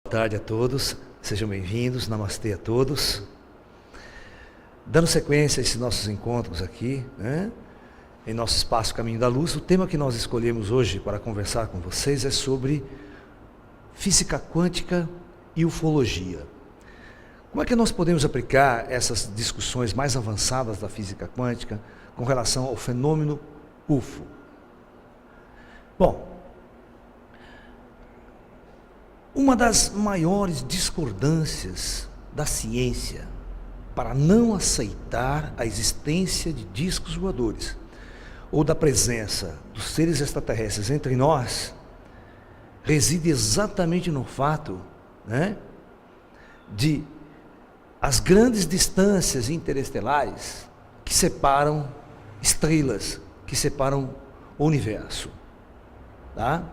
Boa tarde a todos, sejam bem-vindos, namastê a todos. Dando sequência a esses nossos encontros aqui, né, em nosso espaço Caminho da Luz, o tema que nós escolhemos hoje para conversar com vocês é sobre física quântica e ufologia. Como é que nós podemos aplicar essas discussões mais avançadas da física quântica com relação ao fenômeno UFO? Bom, uma das maiores discordâncias da ciência para não aceitar a existência de discos voadores ou da presença dos seres extraterrestres entre nós reside exatamente no fato, né, de as grandes distâncias interestelares que separam estrelas, que separam o universo, tá?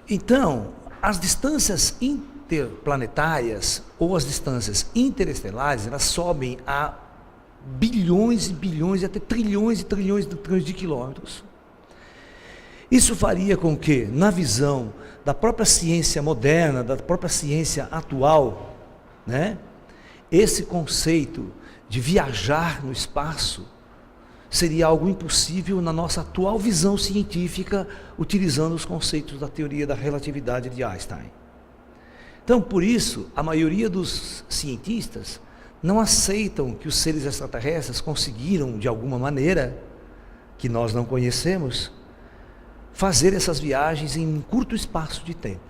Então, as distâncias interplanetárias ou as distâncias interestelares, elas sobem a bilhões e bilhões, até trilhões e trilhões de quilômetros. Isso faria com que, na visão da própria ciência moderna, da própria ciência atual, né, esse conceito de viajar no espaço seria algo impossível na nossa atual visão científica, utilizando os conceitos da teoria da relatividade de Einstein. Então, por isso, a maioria dos cientistas não aceitam que os seres extraterrestres conseguiram, de alguma maneira, que nós não conhecemos, fazer essas viagens em um curto espaço de tempo.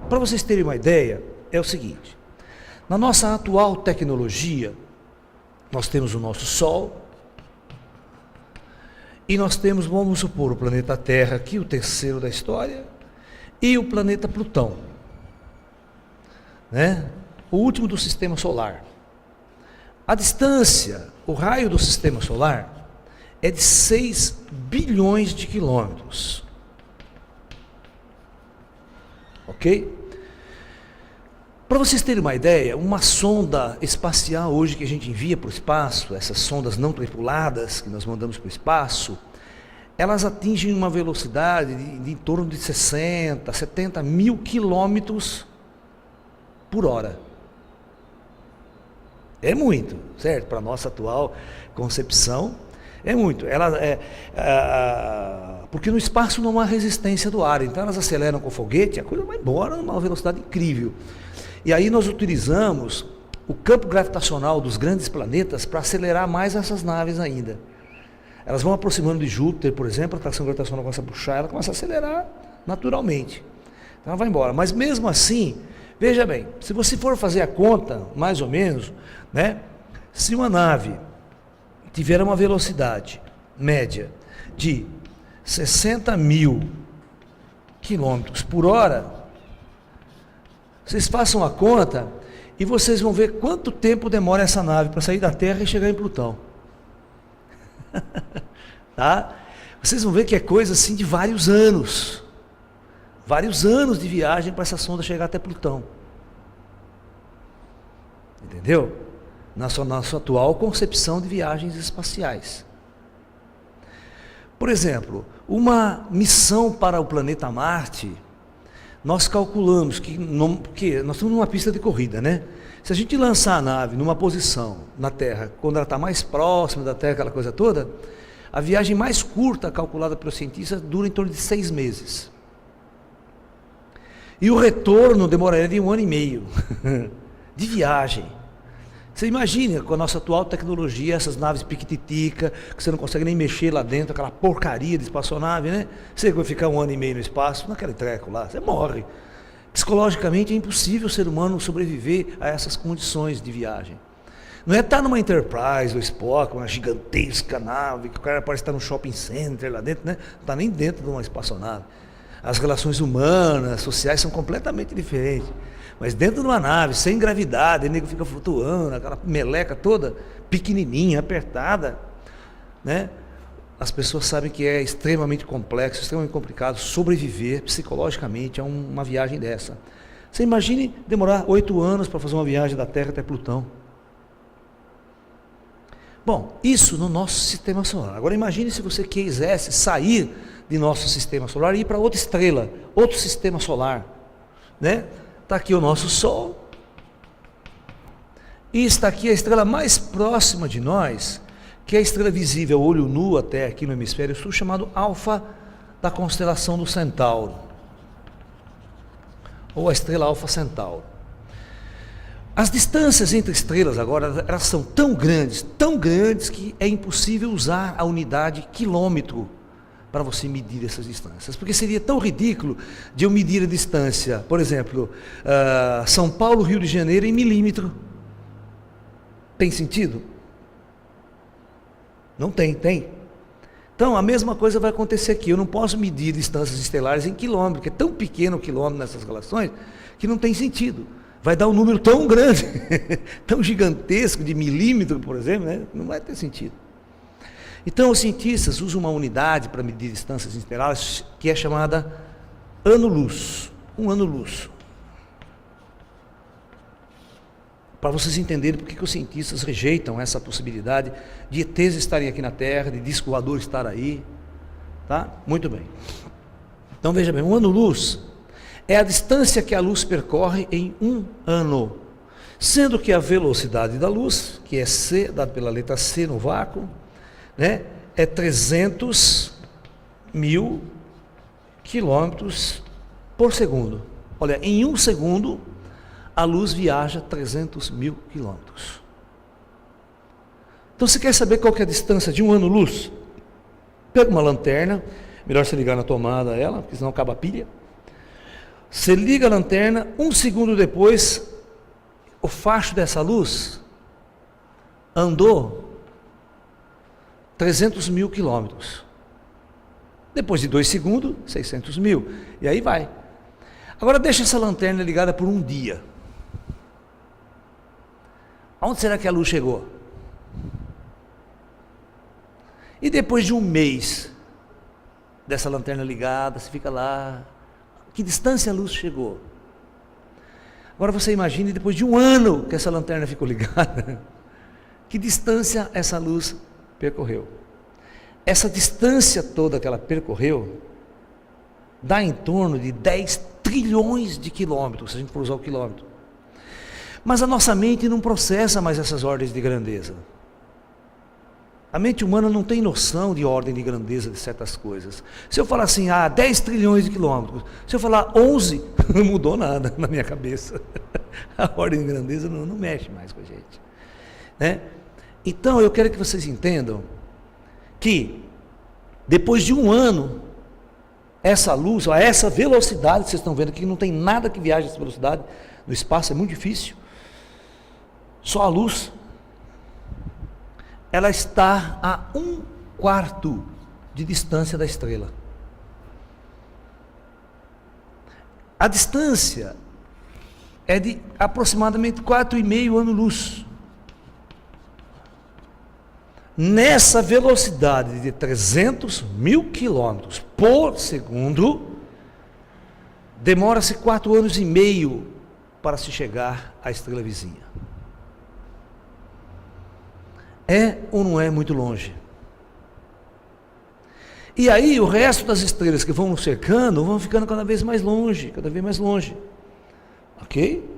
Para vocês terem uma ideia, é o seguinte: na nossa atual tecnologia, nós temos o nosso Sol, e nós temos, vamos supor, o planeta Terra aqui, o terceiro da história, e o planeta Plutão, né? O último do sistema solar. A distância, o raio do sistema solar é de 6 bilhões de quilômetros. Ok? Para vocês terem uma ideia, uma sonda espacial hoje que a gente envia para o espaço, essas sondas não tripuladas que nós mandamos para o espaço, elas atingem uma velocidade de em torno de 60, 70 mil quilômetros por hora. É muito, certo? Para a nossa atual concepção, é muito. Porque no espaço não há resistência do ar, então elas aceleram com o foguete, a coisa vai embora numa velocidade incrível. E aí nós utilizamos o campo gravitacional dos grandes planetas para acelerar mais essas naves ainda. Elas vão aproximando de Júpiter, por exemplo, a atração gravitacional começa a puxar, ela começa a acelerar naturalmente. Então ela vai embora. Mas mesmo assim, veja bem, se você for fazer a conta, mais ou menos, né, se uma nave tiver uma velocidade média de 60 mil quilômetros por hora, vocês façam a conta e vocês vão ver quanto tempo demora essa nave para sair da Terra e chegar em Plutão. Tá? Vocês vão ver que é coisa assim de vários anos de viagem para essa sonda chegar até Plutão. Entendeu? Na sua atual concepção de viagens espaciais. Por exemplo, uma missão para o planeta Marte, nós calculamos que nós estamos numa pista de corrida, né? Se a gente lançar a nave numa posição na Terra, quando ela está mais próxima da Terra, aquela coisa toda, a viagem mais curta calculada pelos cientistas dura em torno de 6 meses. E o retorno demoraria de 1 ano e meio de viagem. Você imagina, com a nossa atual tecnologia, essas naves piquititica, que você não consegue nem mexer lá dentro, aquela porcaria de espaçonave, né? Você vai ficar 1 ano e meio no espaço, naquele treco lá, você morre. Psicologicamente é impossível o ser humano sobreviver a essas condições de viagem. Não é estar numa Enterprise ou Spock, uma gigantesca nave, que o cara parece estar num shopping center lá dentro, né? Não está nem dentro de uma espaçonave. As relações humanas, sociais são completamente diferentes. Mas dentro de uma nave, sem gravidade, o nego fica flutuando, aquela meleca toda pequenininha, apertada, né? As pessoas sabem que é extremamente complexo, extremamente complicado sobreviver psicologicamente a uma viagem dessa. Você imagine demorar 8 anos para fazer uma viagem da Terra até Plutão. Bom, isso no nosso sistema solar. Agora imagine se você quisesse sair de nosso sistema solar e ir para outra estrela, outro sistema solar, né? Está aqui o nosso Sol. E está aqui a estrela mais próxima de nós, que é a estrela visível a olho nu até aqui no hemisfério sul, chamado Alfa da constelação do Centauro, ou a estrela Alfa Centauro. As distâncias entre estrelas agora, elas são tão grandes que é impossível usar a unidade quilômetro para você medir essas distâncias, porque seria tão ridículo de eu medir a distância, por exemplo, São Paulo, Rio de Janeiro em milímetro. Tem sentido? Não tem, tem. Então a mesma coisa vai acontecer aqui. Eu não posso medir distâncias estelares em quilômetro, porque é tão pequeno o quilômetro nessas relações, que não tem sentido. Vai dar um número tão grande, tão gigantesco, de milímetro, por exemplo, né? Não vai ter sentido. Então os cientistas usam uma unidade para medir distâncias estelares, que é chamada ano-luz. Um ano-luz. Para vocês entenderem por que os cientistas rejeitam essa possibilidade de ETs estarem aqui na Terra, de disco voador estar aí, tá? Muito bem. Então veja bem, um ano-luz é a distância que a luz percorre em um ano, sendo que a velocidade da luz, que é C, dada pela letra C no vácuo, né, é 300.000 quilômetros por segundo. Olha, em um segundo, a luz viaja 300.000 quilômetros. Então você quer saber qual que é a distância de um ano-luz? Pega uma lanterna, melhor você ligar na tomada ela, porque senão acaba a pilha. Você liga a lanterna, um segundo depois, o facho dessa luz andou 300.000 quilômetros. Depois de 2 segundos, 600.000. E aí vai. Agora deixa essa lanterna ligada por um dia. Aonde será que a luz chegou? E depois de um mês dessa lanterna ligada, você fica lá, que distância a luz chegou? Agora você imagine, depois de um ano que essa lanterna ficou ligada, que distância essa luz percorreu? Essa distância toda que ela percorreu, dá em torno de 10 trilhões de quilômetros, se a gente for usar o quilômetro. Mas a nossa mente não processa mais essas ordens de grandeza. A mente humana não tem noção de ordem de grandeza de certas coisas. Se eu falar assim, 10 trilhões de quilômetros, se eu falar 11, não mudou nada na minha cabeça. A ordem de grandeza não mexe mais com a gente, né? Então eu quero que vocês entendam que depois de um ano, essa luz, essa velocidade que vocês estão vendo aqui, não tem nada que viaje essa velocidade no espaço, é muito difícil. Só a luz, ela está a 1/4 de distância da estrela. A distância é de aproximadamente 4,5 anos-luz. Nessa velocidade de 300.000 quilômetros por segundo, demora-se 4 anos e meio para se chegar à estrela vizinha. É ou não é muito longe? E aí o resto das estrelas que vão nos cercando vão ficando cada vez mais longe, ok?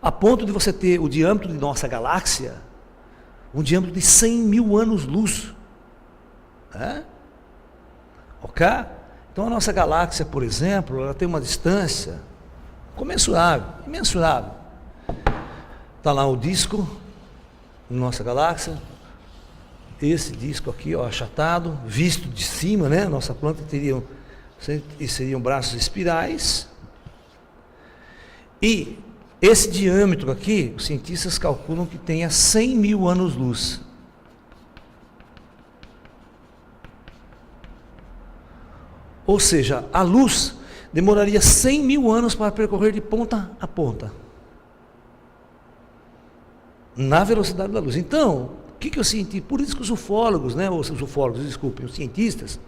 A ponto de você ter o diâmetro de nossa galáxia, um diâmetro de 100.000 anos-luz. Ok? Então a nossa galáxia, por exemplo, ela tem uma distância imensurável. Está lá o disco, nossa galáxia, esse disco aqui, achatado, visto de cima, né? Nossa planta seriam braços espirais, e esse diâmetro aqui, os cientistas calculam que tenha 100.000 anos-luz. Ou seja, a luz demoraria 100.000 anos para percorrer de ponta a ponta, na velocidade da luz. Então, o que eu senti? Por isso que os ufólogos, os cientistas,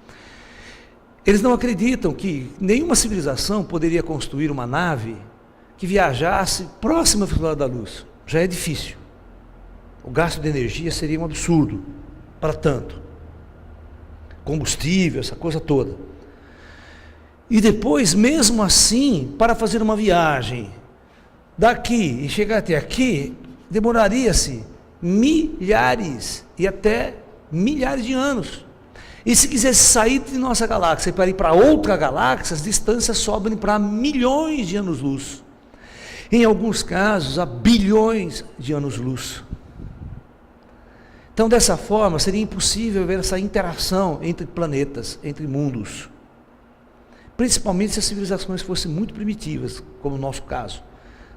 eles não acreditam que nenhuma civilização poderia construir uma nave que viajasse próxima à velocidade da luz. Já é difícil. O gasto de energia seria um absurdo para tanto. Combustível, essa coisa toda. E depois, mesmo assim, para fazer uma viagem daqui e chegar até aqui, demoraria-se milhares e até milhares de anos. E se quisesse sair de nossa galáxia para ir para outra galáxia, as distâncias sobem para milhões de anos-luz. Em alguns casos, a bilhões de anos-luz. Então, dessa forma, seria impossível ver essa interação entre planetas, entre mundos. Principalmente se as civilizações fossem muito primitivas, como o nosso caso.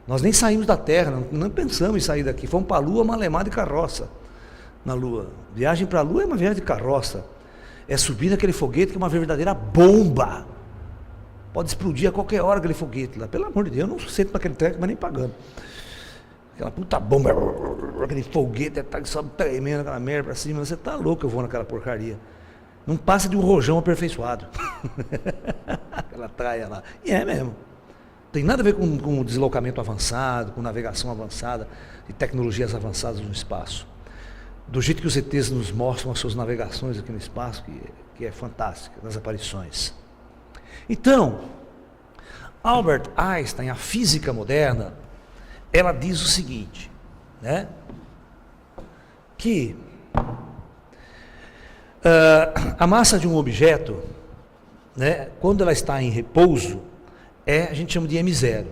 Nós nem saímos da Terra, não pensamos em sair daqui. Fomos para a Lua, malemar de carroça na Lua. Viagem para a Lua é uma viagem de carroça. É subir naquele foguete que é uma verdadeira bomba. Pode explodir a qualquer hora aquele foguete lá. Pelo amor de Deus, eu não sento naquele treco, mas nem pagando. Aquela puta bomba, aquele foguete, sobe tremendo, aquela merda para cima. Você tá louco, eu vou naquela porcaria. Não passa de um rojão aperfeiçoado. Aquela traia lá. E é mesmo. Tem nada a ver com deslocamento avançado, com navegação avançada e tecnologias avançadas no espaço. Do jeito que os ETs nos mostram as suas navegações aqui no espaço, que é fantástica, nas aparições. Então, Albert Einstein, a física moderna, ela diz o seguinte, né? Que a massa de um objeto, né, quando ela está em repouso, a gente chama de M0.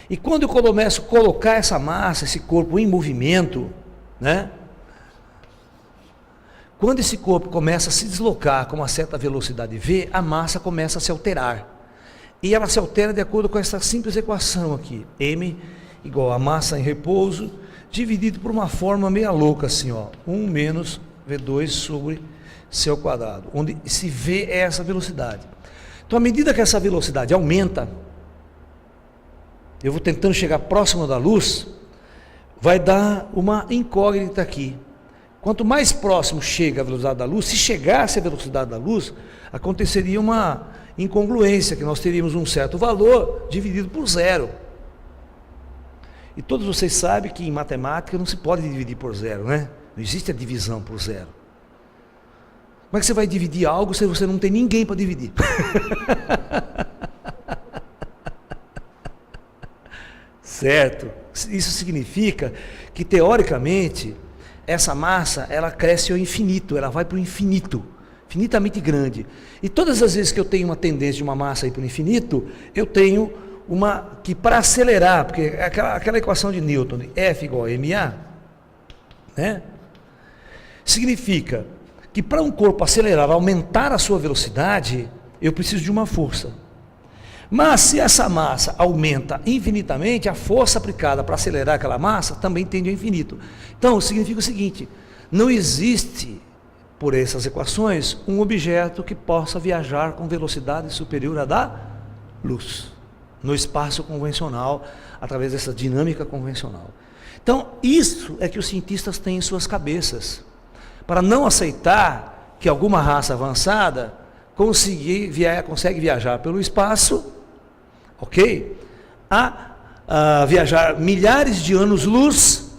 E quando eu começo a colocar essa massa, esse corpo em movimento, né? Quando esse corpo começa a se deslocar com uma certa velocidade v, a massa começa a se alterar. E ela se altera de acordo com essa simples equação aqui. M igual a massa em repouso, dividido por uma forma meia louca assim, ó. 1 menos V2 sobre C ao quadrado. Onde se V é essa velocidade. Então, à medida que essa velocidade aumenta, eu vou tentando chegar próximo da luz, vai dar uma incógnita aqui. Quanto mais próximo chega a velocidade da luz, se chegasse a velocidade da luz, aconteceria uma incongruência, que nós teríamos um certo valor dividido por zero. E todos vocês sabem que em matemática não se pode dividir por zero, né? Não existe a divisão por zero. Como é que você vai dividir algo se você não tem ninguém para dividir? Certo? Isso significa que, teoricamente, essa massa, ela cresce ao infinito, ela vai para o infinito, infinitamente grande. E todas as vezes que eu tenho uma tendência de uma massa ir para o infinito, eu tenho uma que, para acelerar, porque aquela equação de Newton, de F igual a ma, né, significa que para um corpo acelerar, aumentar a sua velocidade, eu preciso de uma força. Mas se essa massa aumenta infinitamente, a força aplicada para acelerar aquela massa também tende ao infinito. Então, significa o seguinte, não existe, por essas equações, um objeto que possa viajar com velocidade superior à da luz, no espaço convencional, através dessa dinâmica convencional. Então, isso é que os cientistas têm em suas cabeças, para não aceitar que alguma raça avançada consegue viajar pelo espaço, ok? A viajar milhares de anos-luz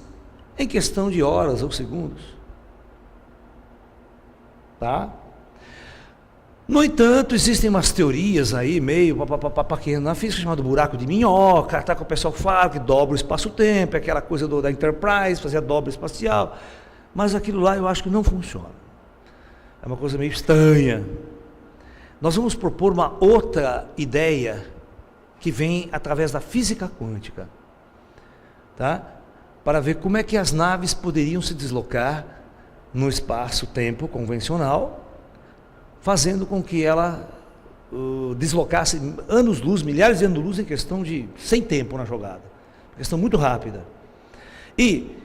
em questão de horas ou segundos. Tá? No entanto, existem umas teorias aí, meio que na física chamada buraco de minhoca, tá, que o pessoal fala que dobra o espaço-tempo, aquela coisa da Enterprise, fazer a dobra espacial, mas aquilo lá eu acho que não funciona. É uma coisa meio estranha. Nós vamos propor uma outra ideia que vem através da física quântica, tá? Para ver como é que as naves poderiam se deslocar no espaço-tempo convencional, fazendo com que ela deslocasse anos-luz, milhares de anos-luz em questão de, sem tempo na jogada, questão muito rápida. E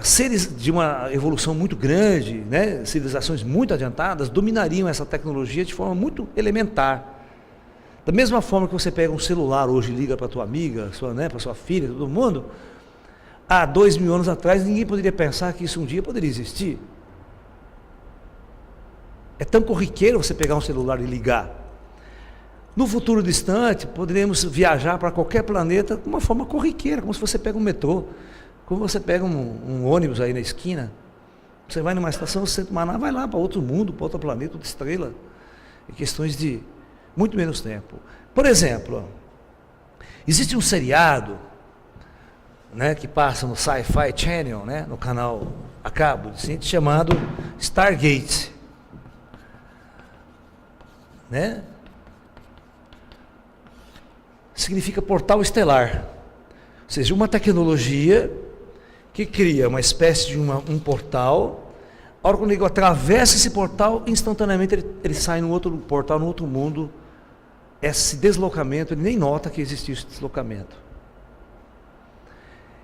seres de uma evolução muito grande, né, civilizações muito adiantadas, dominariam essa tecnologia de forma muito elementar. Da mesma forma que você pega um celular hoje e liga para a tua amiga, para sua filha, todo mundo, há 2000 anos atrás ninguém poderia pensar que isso um dia poderia existir. É tão corriqueiro você pegar um celular e ligar. No futuro distante, poderemos viajar para qualquer planeta de uma forma corriqueira, como se você pega um metrô, como você pega um ônibus aí na esquina. Você vai numa estação, você senta uma nave, vai lá para outro mundo, para outro planeta, outra estrela. em questões de muito menos tempo. Por exemplo, existe um seriado, né, que passa no Sci-Fi Channel, né, no canal a cabo, chamado Stargate, né? Significa portal estelar, ou seja, uma tecnologia que cria uma espécie de um portal. A hora que o nego atravessa esse portal, instantaneamente ele sai no outro portal, no outro mundo. Esse deslocamento, ele nem nota que existiu esse deslocamento.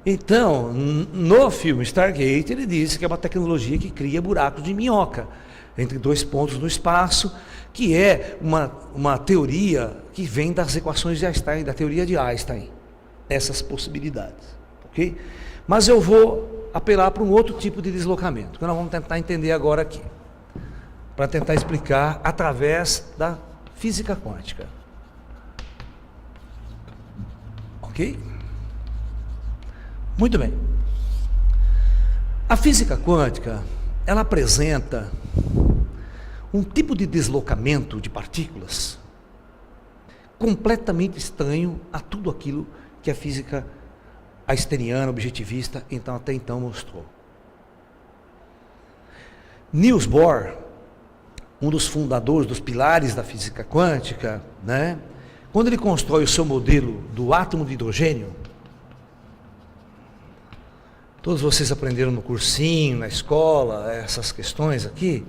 Então, no filme Stargate, ele diz que é uma tecnologia que cria buracos de minhoca entre dois pontos no espaço, que é uma teoria que vem das equações de Einstein, da teoria de Einstein, essas possibilidades, ok? Mas eu vou apelar para um outro tipo de deslocamento, que nós vamos tentar entender agora aqui, para tentar explicar através da física quântica, ok? Muito bem. A física quântica, ela apresenta um tipo de deslocamento de partículas completamente estranho a tudo aquilo que a física einsteiniana, objetivista, até então mostrou. Niels Bohr, um dos fundadores, dos pilares da física quântica, né, quando ele constrói o seu modelo do átomo de hidrogênio, todos vocês aprenderam no cursinho, na escola, essas questões aqui.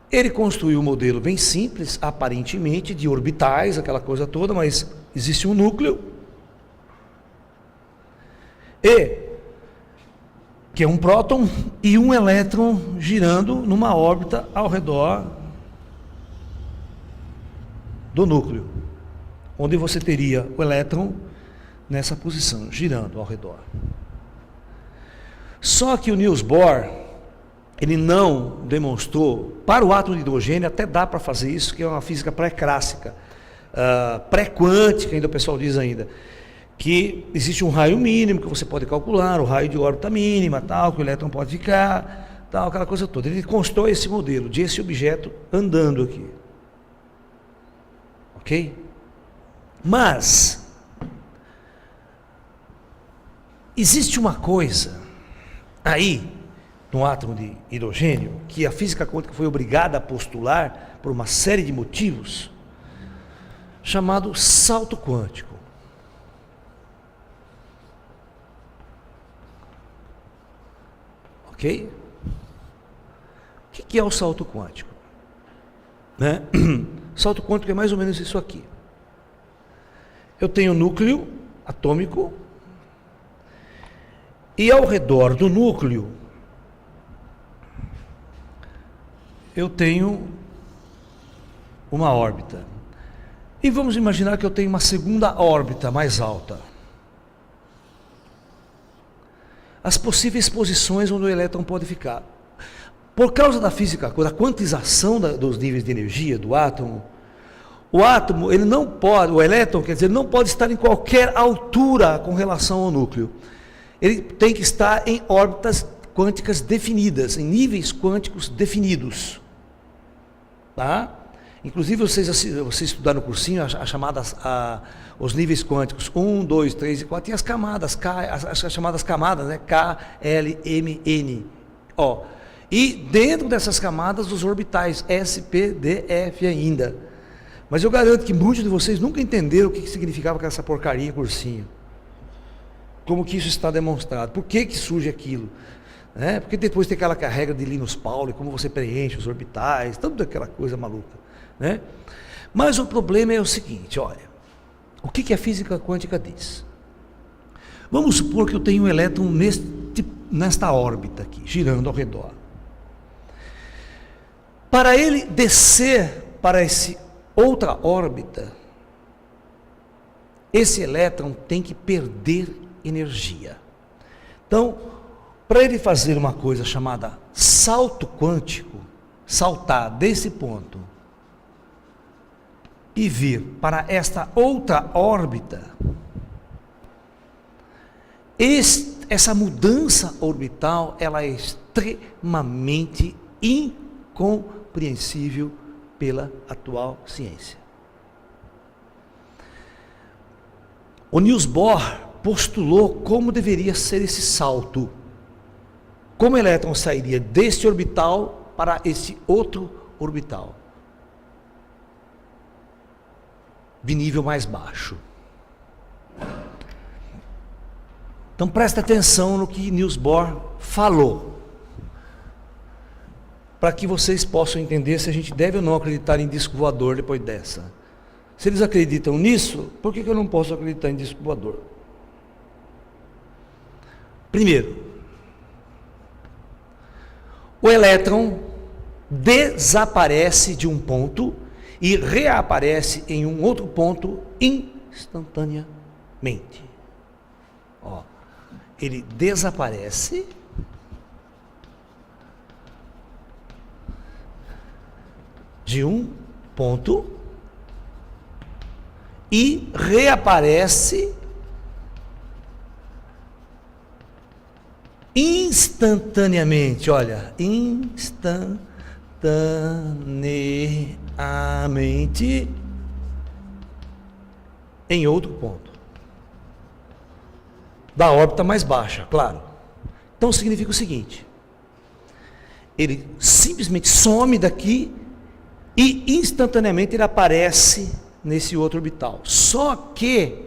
Ele construiu um modelo bem simples, aparentemente, de orbitais, aquela coisa toda, mas existe um núcleo, que é um próton e um elétron girando numa órbita ao redor do núcleo, onde você teria o elétron nessa posição, girando ao redor. Só que o Niels Bohr, ele não demonstrou, para o átomo de hidrogênio até dá para fazer isso, que é uma física pré-clássica, pré-quântica, ainda o pessoal diz ainda, que existe um raio mínimo que você pode calcular, o raio de órbita mínima, tal, que o elétron pode ficar, tal, aquela coisa toda. Ele constrói esse modelo de esse objeto andando aqui. Ok? Mas existe uma coisa aí no átomo de hidrogênio que a física quântica foi obrigada a postular por uma série de motivos, chamado salto quântico. Ok? O que é o salto quântico? Né? O salto quântico é mais ou menos isso aqui. Eu tenho um núcleo atômico e ao redor do núcleo eu tenho uma órbita. E vamos imaginar que eu tenho uma segunda órbita mais alta. As possíveis posições onde o elétron pode ficar. Por causa da física, da quantização dos níveis de energia do átomo, o átomo, ele não pode, o elétron, quer dizer, não pode estar em qualquer altura com relação ao núcleo. Ele tem que estar em órbitas quânticas definidas, em níveis quânticos definidos. Tá? Inclusive, vocês estudaram no cursinho os níveis quânticos 1, 2, 3 e 4, tem as camadas, as chamadas camadas, né? K, L, M, N, O. E dentro dessas camadas, os orbitais S, P, D, F ainda. Mas eu garanto que muitos de vocês nunca entenderam o que significava essa porcaria em cursinho. Como que isso está demonstrado? Por que surge aquilo? Né? Porque depois tem aquela regra de Linus Pauling, como você preenche os orbitais, toda aquela coisa maluca. Né? Mas o problema é o seguinte, olha, o que a física quântica diz? Vamos supor que eu tenho um elétron nesta órbita aqui, girando ao redor. Para ele descer para essa outra órbita, esse elétron tem que perder energia. Então, para ele fazer uma coisa chamada salto quântico, saltar desse ponto e vir para esta outra órbita, essa mudança orbital, ela é extremamente incompreensível pela atual ciência. O Niels Bohr postulou como deveria ser esse salto. Como o elétron sairia deste orbital para esse outro orbital, de nível mais baixo. Então presta atenção no que Niels Bohr falou, para que vocês possam entender se a gente deve ou não acreditar em disco voador depois dessa. Se eles acreditam nisso, por que eu não posso acreditar em disco voador? Primeiro, o elétron desaparece de um ponto e reaparece em um outro ponto instantaneamente. Ó, ele desaparece de um ponto e reaparece instantaneamente, olha, instantaneamente em outro ponto da órbita mais baixa, claro. Então significa o seguinte: ele simplesmente some daqui e instantaneamente ele aparece nesse outro orbital. Só que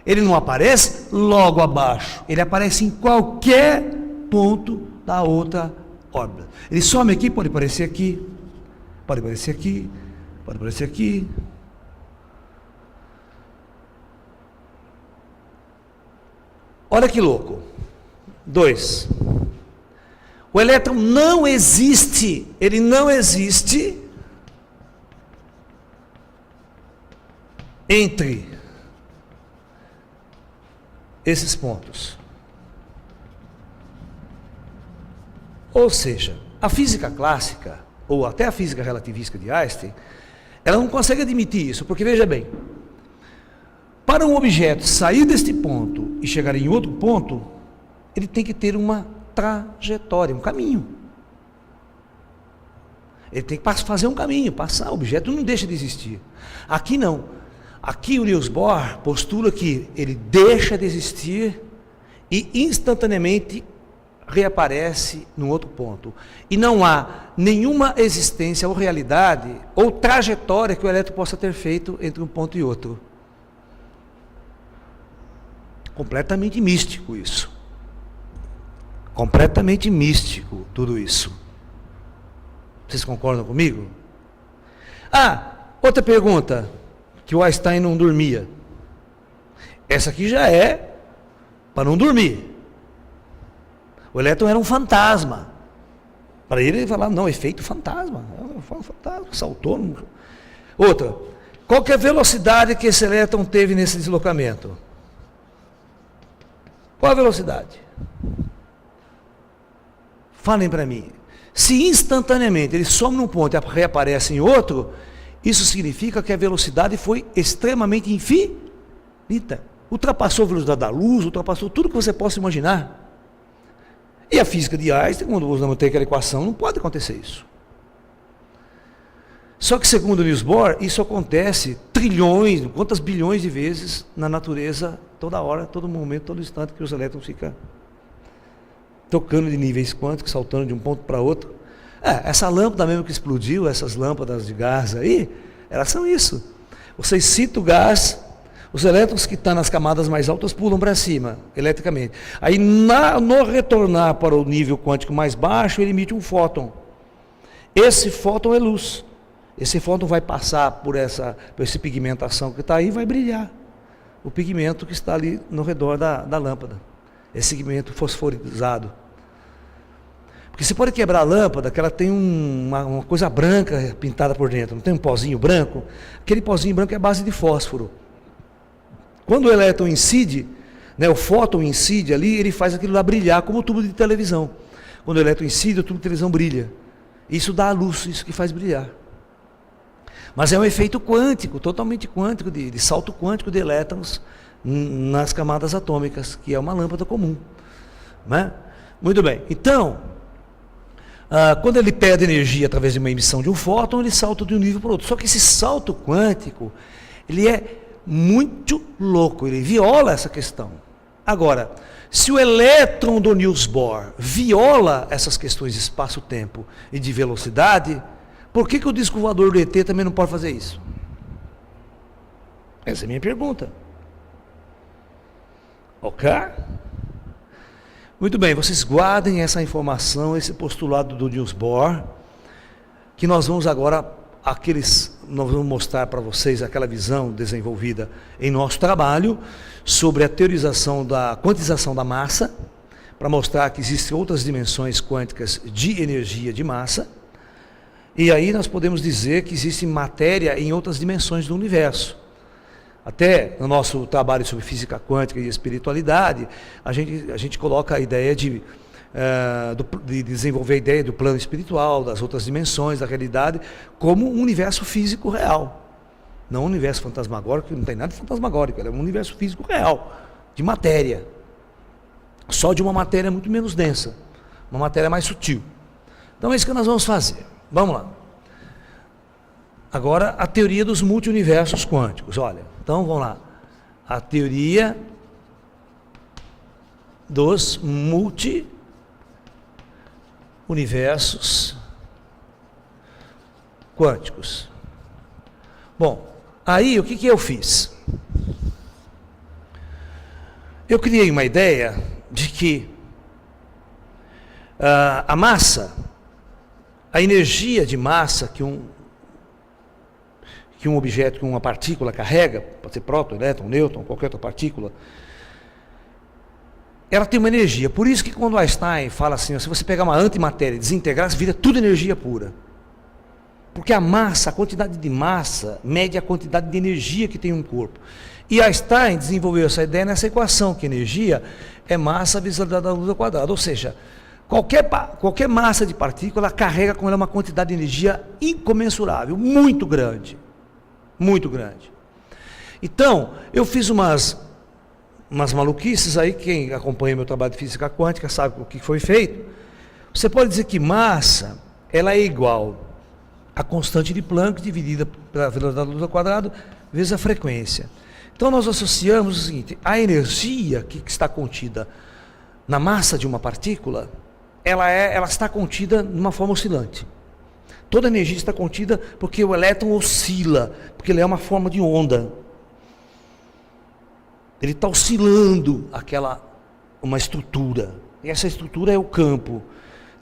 ele não aparece logo abaixo, ele aparece em qualquer ponto da outra órbita. Ele some aqui, pode aparecer aqui, pode aparecer aqui, pode aparecer aqui. Olha que louco. 2. O elétron não existe, ele não existe entre esses pontos. Ou seja, a física clássica, ou até a física relativista de Einstein, ela não consegue admitir isso, porque veja bem, para um objeto sair deste ponto e chegar em outro ponto, ele tem que ter uma trajetória, um caminho. Ele tem que fazer um caminho, passar, o objeto não deixa de existir. Aqui não. Aqui o Niels Bohr postula que ele deixa de existir e instantaneamente reaparece num outro ponto. E não há nenhuma existência ou realidade ou trajetória que o elétron possa ter feito entre um ponto e outro. Completamente místico isso. Completamente místico tudo isso. Vocês concordam comigo? Ah, outra pergunta, que o Einstein não dormia. Essa aqui já é para não dormir. O elétron era um fantasma. Para ele falar, não, efeito fantasma. Fantasma, saltou. Outra, qual que é a velocidade que esse elétron teve nesse deslocamento? Qual a velocidade? Falem para mim. Se instantaneamente ele some num ponto e reaparece em outro, isso significa que a velocidade foi extremamente infinita. Ultrapassou a velocidade da luz, ultrapassou tudo que você possa imaginar. E a física de Einstein, quando usamos aquela equação, não pode acontecer isso. Só que segundo Niels Bohr, isso acontece trilhões, quantas bilhões de vezes na natureza, toda hora, todo momento, todo instante que os elétrons ficam tocando de níveis quânticos, saltando de um ponto para outro. Essa lâmpada mesmo que explodiu, essas lâmpadas de gás aí, elas são isso. Você excita o gás, os elétrons que estão nas camadas mais altas pulam para cima, eletricamente. Aí, no retornar para o nível quântico mais baixo, ele emite um fóton. Esse fóton é luz. Esse fóton vai passar por essa pigmentação que está aí e vai brilhar. O pigmento que está ali no redor da lâmpada. Esse pigmento fosforizado. Porque você pode quebrar a lâmpada, que ela tem uma coisa branca pintada por dentro, não tem um pozinho branco? Aquele pozinho branco é a base de fósforo. Quando o elétron incide, né, o fóton incide ali, ele faz aquilo lá brilhar como o tubo de televisão. Quando o elétron incide, o tubo de televisão brilha. Isso dá a luz, isso que faz brilhar. Mas é um efeito quântico, totalmente quântico, de salto quântico de elétrons nas camadas atômicas, que é uma lâmpada comum. Né? Muito bem, então, Quando ele perde energia através de uma emissão de um fóton, ele salta de um nível para o outro. Só que esse salto quântico, ele é muito louco, ele viola essa questão. Agora, se o elétron do Niels Bohr viola essas questões de espaço-tempo e de velocidade, por que o disco voador do ET também não pode fazer isso? Essa é a minha pergunta. Ok? Muito bem, vocês guardem essa informação, esse postulado do Niels Bohr, que nós vamos agora, nós vamos mostrar para vocês aquela visão desenvolvida em nosso trabalho sobre a teorização da quantização da massa, para mostrar que existem outras dimensões quânticas de energia de massa, e aí nós podemos dizer que existe matéria em outras dimensões do universo. Até no nosso trabalho sobre física quântica e espiritualidade, a gente coloca a ideia de desenvolver a ideia do plano espiritual, das outras dimensões da realidade, como um universo físico real. Não um universo fantasmagórico, que não tem nada de fantasmagórico, é um universo físico real, de matéria. Só de uma matéria muito menos densa, uma matéria mais sutil. Então é isso que nós vamos fazer. Vamos lá. Agora, a teoria dos multiuniversos quânticos. Olha, então vamos lá. A teoria dos multiuniversos quânticos. Bom, aí o que eu fiz? Eu criei uma ideia de que a massa, a energia de massa que um objeto, que uma partícula carrega, pode ser próton, elétron, nêutron, qualquer outra partícula, ela tem uma energia. Por isso que quando Einstein fala assim, se você pegar uma antimatéria e desintegrar, vira tudo energia pura. Porque a massa, a quantidade de massa, mede a quantidade de energia que tem um corpo. E Einstein desenvolveu essa ideia nessa equação, que energia é massa vezes a luz ao quadrado. Ou seja, qualquer massa de partícula carrega com ela uma quantidade de energia incomensurável, muito grande. Muito grande. Então, eu fiz umas maluquices aí, quem acompanha meu trabalho de física quântica sabe o que foi feito. Você pode dizer que massa, ela é igual a constante de Planck dividida pela velocidade da luz ao quadrado vezes a frequência. Então nós associamos o seguinte: a energia que está contida na massa de uma partícula, ela está contida numa forma oscilante. Toda energia está contida porque o elétron oscila, porque ele é uma forma de onda. Ele está oscilando uma estrutura. E essa estrutura é o campo.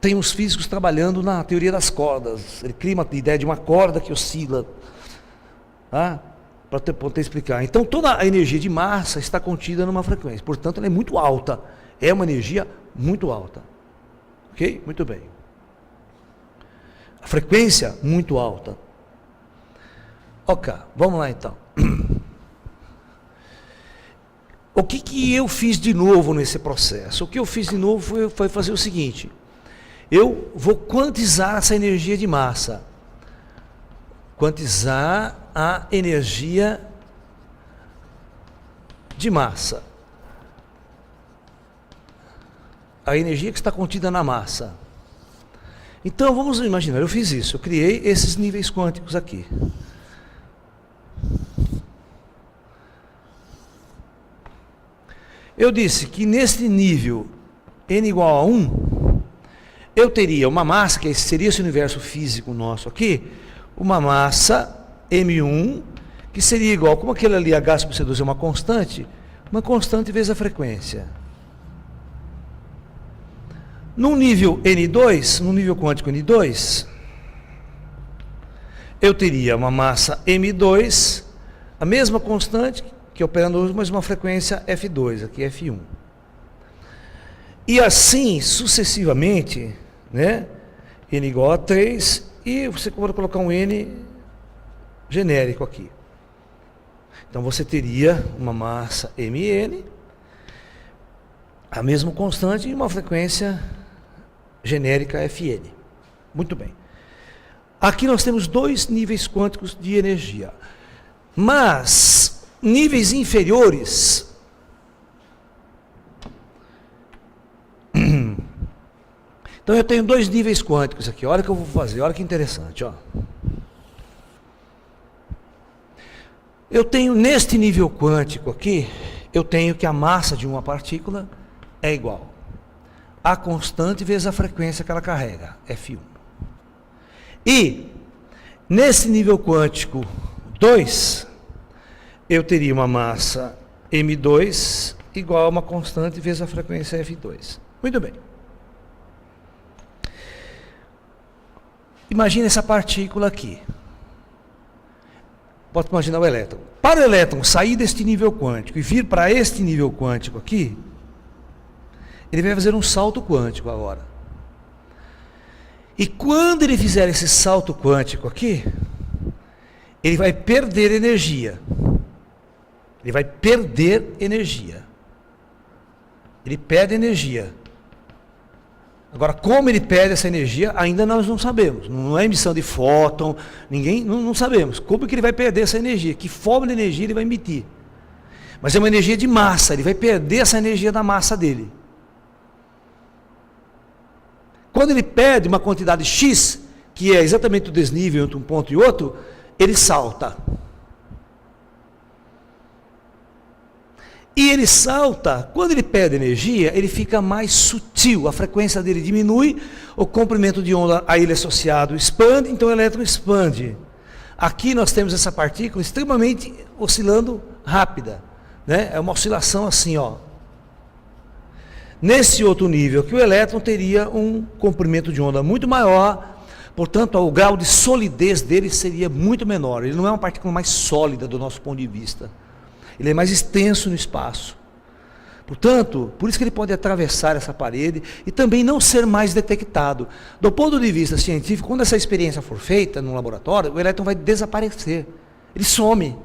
Tem uns físicos trabalhando na teoria das cordas. Ele cria uma ideia de uma corda que oscila. Para poder explicar. Então toda a energia de massa está contida numa frequência. Portanto, ela é muito alta. É uma energia muito alta. Ok? Muito bem. A frequência muito alta. Ok, vamos lá então. O que eu fiz de novo nesse processo? O que eu fiz de novo foi fazer o seguinte: eu vou quantizar essa energia de massa. Quantizar a energia de massa. A energia que está contida na massa. Então, vamos imaginar, eu fiz isso, eu criei esses níveis quânticos aqui. Eu disse que nesse nível n igual a 1, eu teria uma massa, que seria esse universo físico nosso aqui, uma massa M1, que seria igual, como aquele ali, H sobre C2 é uma constante vezes a frequência. No nível N2, no nível quântico N2, eu teria uma massa M2, a mesma constante, que é operando hoje, mas uma frequência F2, aqui F1. E assim, sucessivamente, né? N igual a 3, e você pode colocar um N genérico aqui. Então você teria uma massa Mn, a mesma constante, e uma frequência genérica Fn. Muito bem. Aqui nós temos dois níveis quânticos de energia. Mas níveis inferiores Então eu tenho dois níveis quânticos aqui, olha o que eu vou fazer, olha que interessante, ó. Eu tenho neste nível quântico aqui, eu tenho que a massa de uma partícula é igual a constante vezes a frequência que ela carrega, F1. E nesse nível quântico 2, eu teria uma massa M2 igual a uma constante vezes a frequência F2. Muito bem. Imagina essa partícula aqui. Pode imaginar o elétron. Para o elétron sair deste nível quântico e vir para este nível quântico aqui, ele vai fazer um salto quântico agora. E quando ele fizer esse salto quântico aqui, ele vai perder energia. Ele vai perder energia. Ele perde energia. Agora, como ele perde essa energia, ainda nós não sabemos. Não é emissão de fóton, não sabemos. Como que ele vai perder essa energia? Que forma de energia ele vai emitir? Mas é uma energia de massa, ele vai perder essa energia da massa dele. Quando ele perde uma quantidade X, que é exatamente o desnível entre um ponto e outro, ele salta. E ele salta, quando ele perde energia, ele fica mais sutil, a frequência dele diminui, o comprimento de onda a ele associado expande, então o elétron expande. Aqui nós temos essa partícula extremamente oscilando rápida, né? É uma oscilação assim, ó. Nesse outro nível, que o elétron teria um comprimento de onda muito maior, portanto, o grau de solidez dele seria muito menor. Ele não é uma partícula mais sólida do nosso ponto de vista. Ele é mais extenso no espaço. Portanto, por isso que ele pode atravessar essa parede e também não ser mais detectado. Do ponto de vista científico, quando essa experiência for feita no laboratório, o elétron vai desaparecer. Ele some.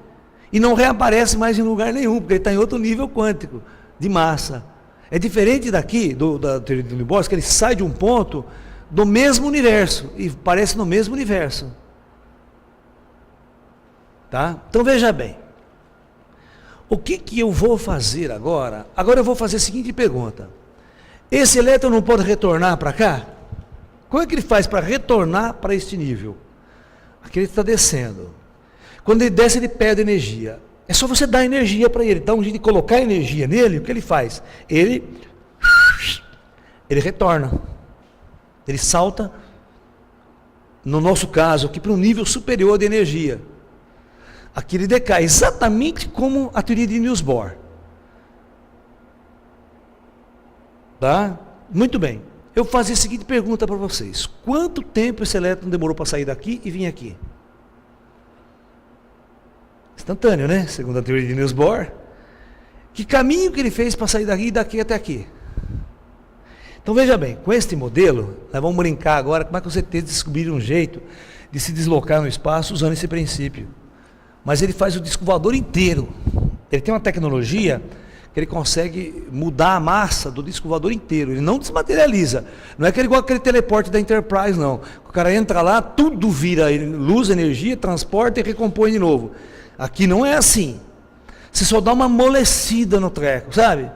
E não reaparece mais em lugar nenhum, porque ele está em outro nível quântico de massa. É diferente daqui, da teoria de Bohr, que ele sai de um ponto do mesmo universo e aparece no mesmo universo. Tá? Então veja bem. O que eu vou fazer agora? Agora eu vou fazer a seguinte pergunta. Esse elétron não pode retornar para cá? Como é que ele faz para retornar para este nível? Aqui ele está descendo. Quando ele desce, ele perde energia. É só você dar energia para ele. Então, um jeito de colocar energia nele, o que ele faz? Ele retorna. Ele salta, no nosso caso, aqui para um nível superior de energia. Aqui ele decai, exatamente como a teoria de Niels Bohr. Tá? Muito bem. Eu vou fazer a seguinte pergunta para vocês. Quanto tempo esse elétron demorou para sair daqui e vir aqui? Instantâneo, né? Segundo a teoria de Niels Bohr. Que caminho que ele fez para sair daqui e daqui até aqui? Então veja bem, com este modelo, nós vamos brincar agora como é que você tem de descobrir um jeito de se deslocar no espaço usando esse princípio. Mas ele faz o disco voador inteiro. Ele tem uma tecnologia que ele consegue mudar a massa do disco voador inteiro. Ele não desmaterializa. Não é igual aquele teleporte da Enterprise, não. O cara entra lá, tudo vira luz, energia, transporta e recompõe de novo. Aqui não é assim. Você só dá uma amolecida no treco, sabe?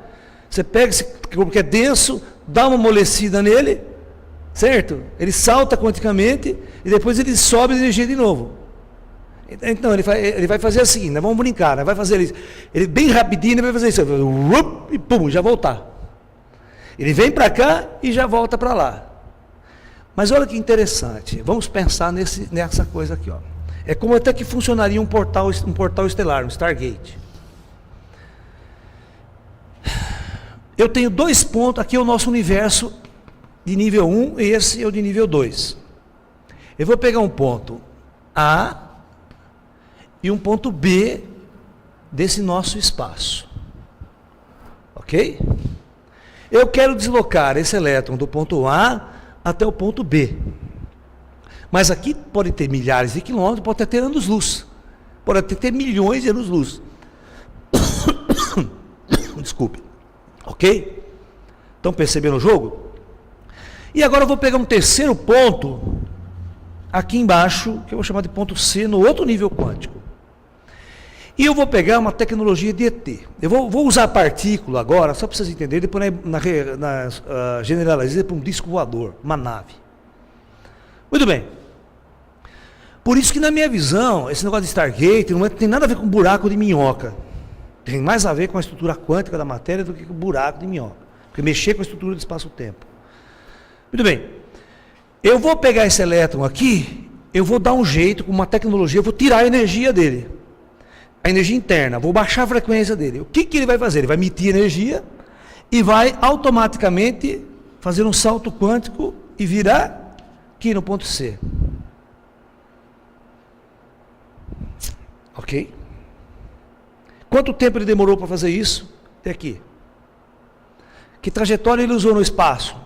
Você pega esse corpo que é denso, dá uma amolecida nele, certo? Ele salta quanticamente e depois ele sobe a energia de novo. Então ele vai fazer assim, nós vamos brincar, vai fazer isso. Ele bem rapidinho, ele vai fazer isso, e pum, já voltar. Ele vem para cá e já volta para lá. Mas olha que interessante, vamos pensar nessa coisa aqui, ó. É como até que funcionaria um portal estelar, um Stargate. Eu tenho dois pontos, aqui é o nosso universo de nível 1 e esse é o de nível 2. Eu vou pegar um ponto A e um ponto B desse nosso espaço. Ok? Eu quero deslocar esse elétron do ponto A até o ponto B. Mas aqui pode ter milhares de quilômetros, pode até ter anos-luz. Pode até ter milhões de anos-luz. Desculpe. Ok? Estão percebendo o jogo? E agora eu vou pegar um terceiro ponto, aqui embaixo, que eu vou chamar de ponto C, no outro nível quântico. E eu vou pegar uma tecnologia de ET. Eu vou usar a partícula agora, só para vocês entenderem, depois generaliza para um disco voador, uma nave. Muito bem. Por isso que na minha visão, esse negócio de Stargate não tem nada a ver com buraco de minhoca. Tem mais a ver com a estrutura quântica da matéria do que com o buraco de minhoca. Porque mexer com a estrutura do espaço-tempo. Muito bem. Eu vou pegar esse elétron aqui, eu vou dar um jeito com uma tecnologia, eu vou tirar a energia dele. A energia interna, vou baixar a frequência dele. O que ele vai fazer? Ele vai emitir energia e vai automaticamente fazer um salto quântico e virar aqui no ponto C. Ok? Quanto tempo ele demorou para fazer isso? Até aqui. Que trajetória ele usou no espaço?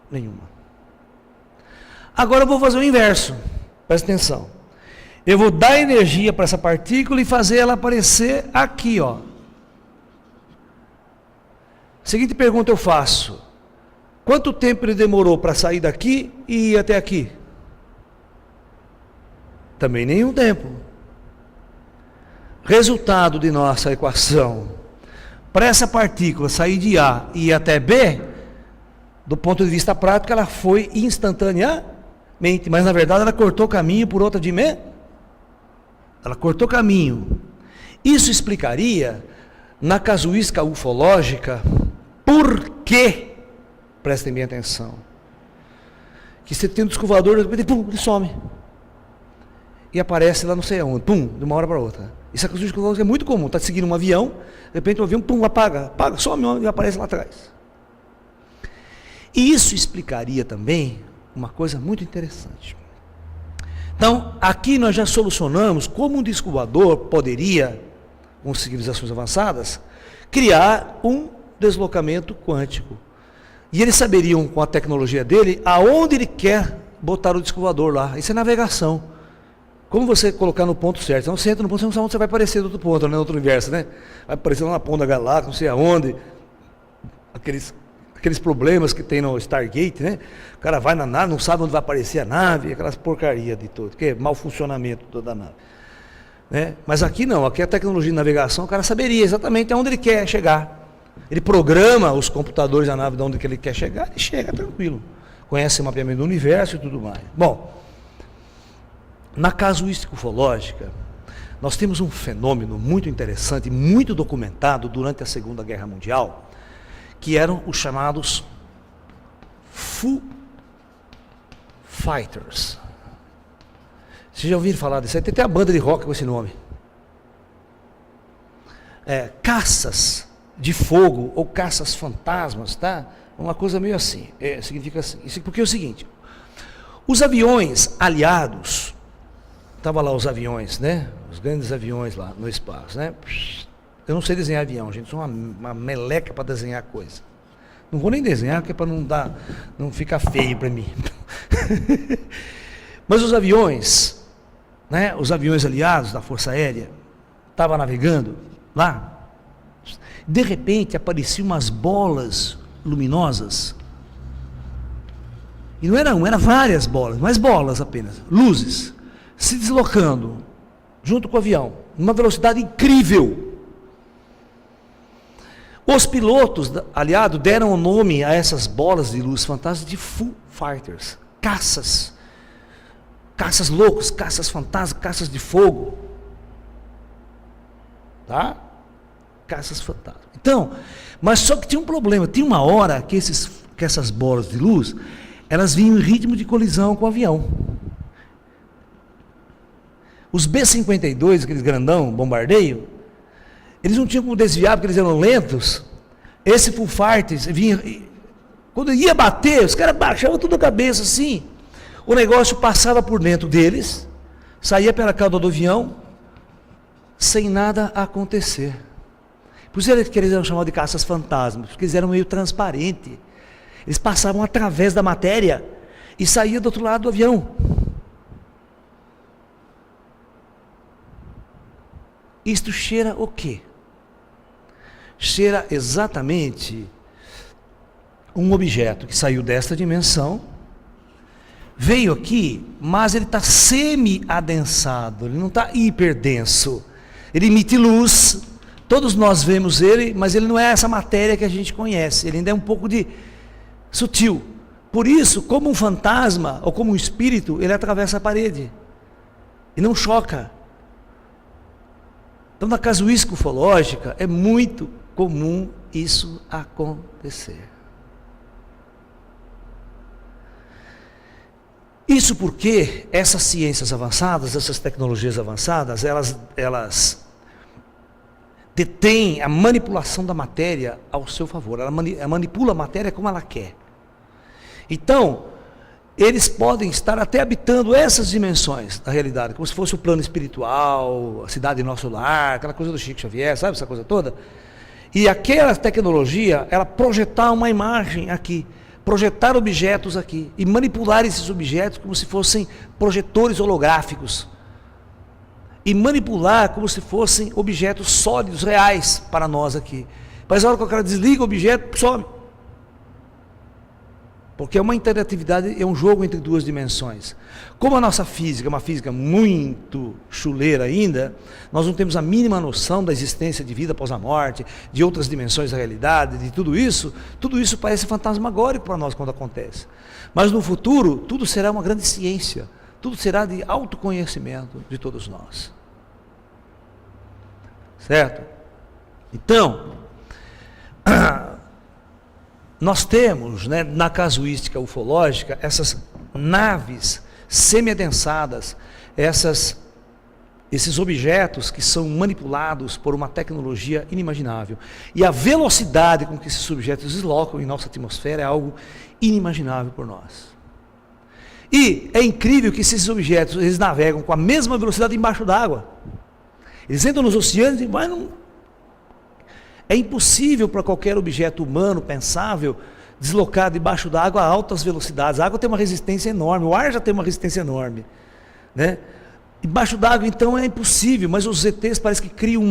Nenhuma. Agora eu vou fazer o inverso. Presta atenção. Eu vou dar energia para essa partícula e fazer ela aparecer aqui, ó. Seguinte pergunta eu faço. Quanto tempo ele demorou para sair daqui e ir até aqui? Também nenhum tempo. Resultado de nossa equação. Para essa partícula sair de A e ir até B, do ponto de vista prático, ela foi instantaneamente, mas na verdade ela cortou caminho por outra dimensão. Ela cortou caminho. Isso explicaria, na casuística ufológica, por que, prestem bem atenção, que você tem um disco voador, pum, ele some. E aparece lá não sei aonde, pum, de uma hora para outra. Isso a casuística ufológica é muito comum, está seguindo um avião, de repente o avião, pum, apaga, some e aparece lá atrás. E isso explicaria também uma coisa muito interessante. Então, aqui nós já solucionamos como um disco voador poderia, com civilizações avançadas, criar um deslocamento quântico. E eles saberiam, com a tecnologia dele, aonde ele quer botar o disco voador lá. Isso é navegação. Como você colocar no ponto certo? Então você entra no ponto, você não sabe onde você vai aparecer do outro ponto, no outro universo, né? Vai aparecer lá na ponta da galáxia, não sei aonde. Aqueles problemas que tem no Stargate, né? O cara vai na nave, não sabe onde vai aparecer a nave, aquelas porcarias de tudo, que é mau funcionamento toda a nave. Né? Mas aqui não, aqui a tecnologia de navegação, o cara saberia exatamente aonde ele quer chegar. Ele programa os computadores da nave de onde ele quer chegar, e chega tranquilo. Conhece o mapeamento do universo e tudo mais. Bom, na casuística ufológica, nós temos um fenômeno muito interessante, muito documentado durante a Segunda Guerra Mundial, que eram os chamados Foo Fighters. Vocês já ouviram falar disso? Tem até a banda de rock com esse nome. Caças de fogo ou caças fantasmas, tá? Uma coisa meio assim. Significa assim. Porque é o seguinte: os aviões aliados, estavam lá os aviões, né? Os grandes aviões lá no espaço, né? Eu não sei desenhar avião, gente, sou uma meleca para desenhar coisa. Não vou nem desenhar, porque é para não ficar feio para mim. Mas os aviões, né, os aviões aliados da Força Aérea, estavam navegando lá, de repente apareciam umas bolas luminosas. E não eram várias bolas, mas bolas apenas, luzes, se deslocando junto com o avião, numa velocidade incrível. Os pilotos aliados deram o nome a essas bolas de luz fantásticas de Foo Fighters, caças loucos, caças fantasmas, caças de fogo, tá? Caças fantasmas. Então, mas só que tinha um problema, tinha uma hora que essas bolas de luz, elas vinham em ritmo de colisão com o avião. Os B-52, aqueles grandão, bombardeio, eles não tinham como desviar, porque eles eram lentos. Esse Foo Fighters vinha, quando ia bater, os caras baixavam tudo a cabeça assim. O negócio passava por dentro deles, saía pela cauda do avião, sem nada acontecer. Por isso eles eram chamados de caças fantasmas, porque eles eram meio transparentes. Eles passavam através da matéria e saíam do outro lado do avião. Isto cheira o quê? Cheira exatamente um objeto que saiu desta dimensão, veio aqui, mas ele está semi-adensado, ele não está hiperdenso. Ele emite luz, todos nós vemos ele, mas ele não é essa matéria que a gente conhece, ele ainda é um pouco de sutil. Por isso, como um fantasma ou como um espírito, ele atravessa a parede e não choca. Então, na casuística ufológica, é muito comum isso acontecer. Isso porque essas ciências avançadas, essas tecnologias avançadas, elas detêm a manipulação da matéria ao seu favor. Ela manipula a matéria como ela quer. Então, eles podem estar até habitando essas dimensões da realidade, como se fosse o plano espiritual, a cidade nosso lar, aquela coisa do Chico Xavier, sabe essa coisa toda? E aquela tecnologia, ela projetar uma imagem aqui, projetar objetos aqui e manipular esses objetos como se fossem projetores holográficos e manipular como se fossem objetos sólidos, reais para nós aqui. Mas a hora que o cara desliga o objeto, some. Porque é uma interatividade, é um jogo entre duas dimensões. Como a nossa física é uma física muito chuleira ainda, nós não temos a mínima noção da existência de vida após a morte, de outras dimensões da realidade, de tudo isso parece fantasmagórico para nós quando acontece. Mas no futuro, tudo será uma grande ciência, tudo será de autoconhecimento de todos nós. Certo? Então, nós temos, né, na casuística ufológica, essas naves semi-adensadas, esses objetos que são manipulados por uma tecnologia inimaginável. E a velocidade com que esses objetos deslocam em nossa atmosfera é algo inimaginável por nós. E é incrível que esses objetos, eles navegam com a mesma velocidade embaixo d'água. Eles entram nos oceanos e não... É impossível para qualquer objeto humano, pensável, deslocar debaixo da água a altas velocidades. A água tem uma resistência enorme, o ar já tem uma resistência enorme, né? Debaixo d'água, então, é impossível, mas os ETs parece que criam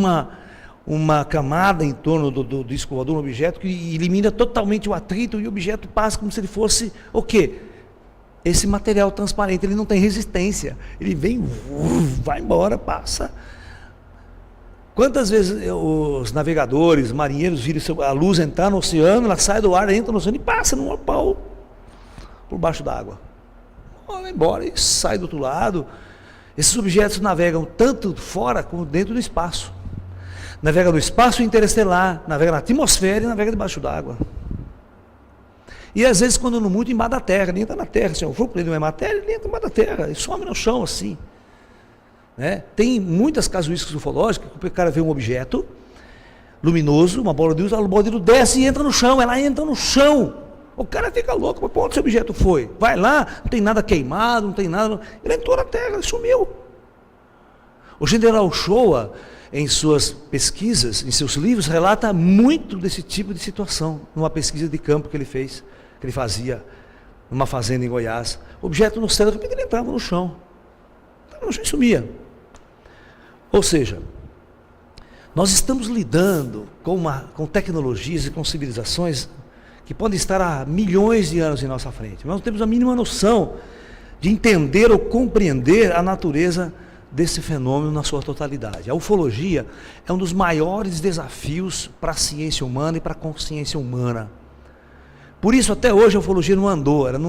uma camada em torno do disco voador, um objeto que elimina totalmente o atrito e o objeto passa como se ele fosse o quê? Esse material transparente, ele não tem resistência, ele vem, vai embora, passa. Quantas vezes os navegadores, marinheiros viram a luz entrar no oceano, ela sai do ar, entra no oceano e passa num pau por baixo d'água. Vai embora e sai do outro lado. Esses objetos navegam tanto fora como dentro do espaço. Navega no espaço interestelar, navega na atmosfera e navega debaixo d'água. E às vezes, quando não muito, embaixo da terra, ele entra na terra. Se o fogo não é matéria, ele entra embaixo da terra, ele some no chão assim. Né? Tem muitas casuísticas ufológicas que o cara vê um objeto luminoso, uma bola de luz, a bola de luz desce e entra no chão, ela entra no chão. O cara fica louco, mas para onde esse objeto foi? Vai lá, não tem nada queimado, não tem nada. Ele entrou na terra, ele sumiu. O general Shoa, em suas pesquisas, em seus livros, relata muito desse tipo de situação, numa pesquisa de campo que ele fez, que ele fazia numa fazenda em Goiás. O objeto no céu, de repente ele entrava no chão. Entrava no chão e sumia. Ou seja, nós estamos lidando com tecnologias e com civilizações que podem estar há milhões de anos em nossa frente. Nós não temos a mínima noção de entender ou compreender a natureza desse fenômeno na sua totalidade. A ufologia é um dos maiores desafios para a ciência humana e para a consciência humana. Por isso, até hoje, a ufologia não andou, ela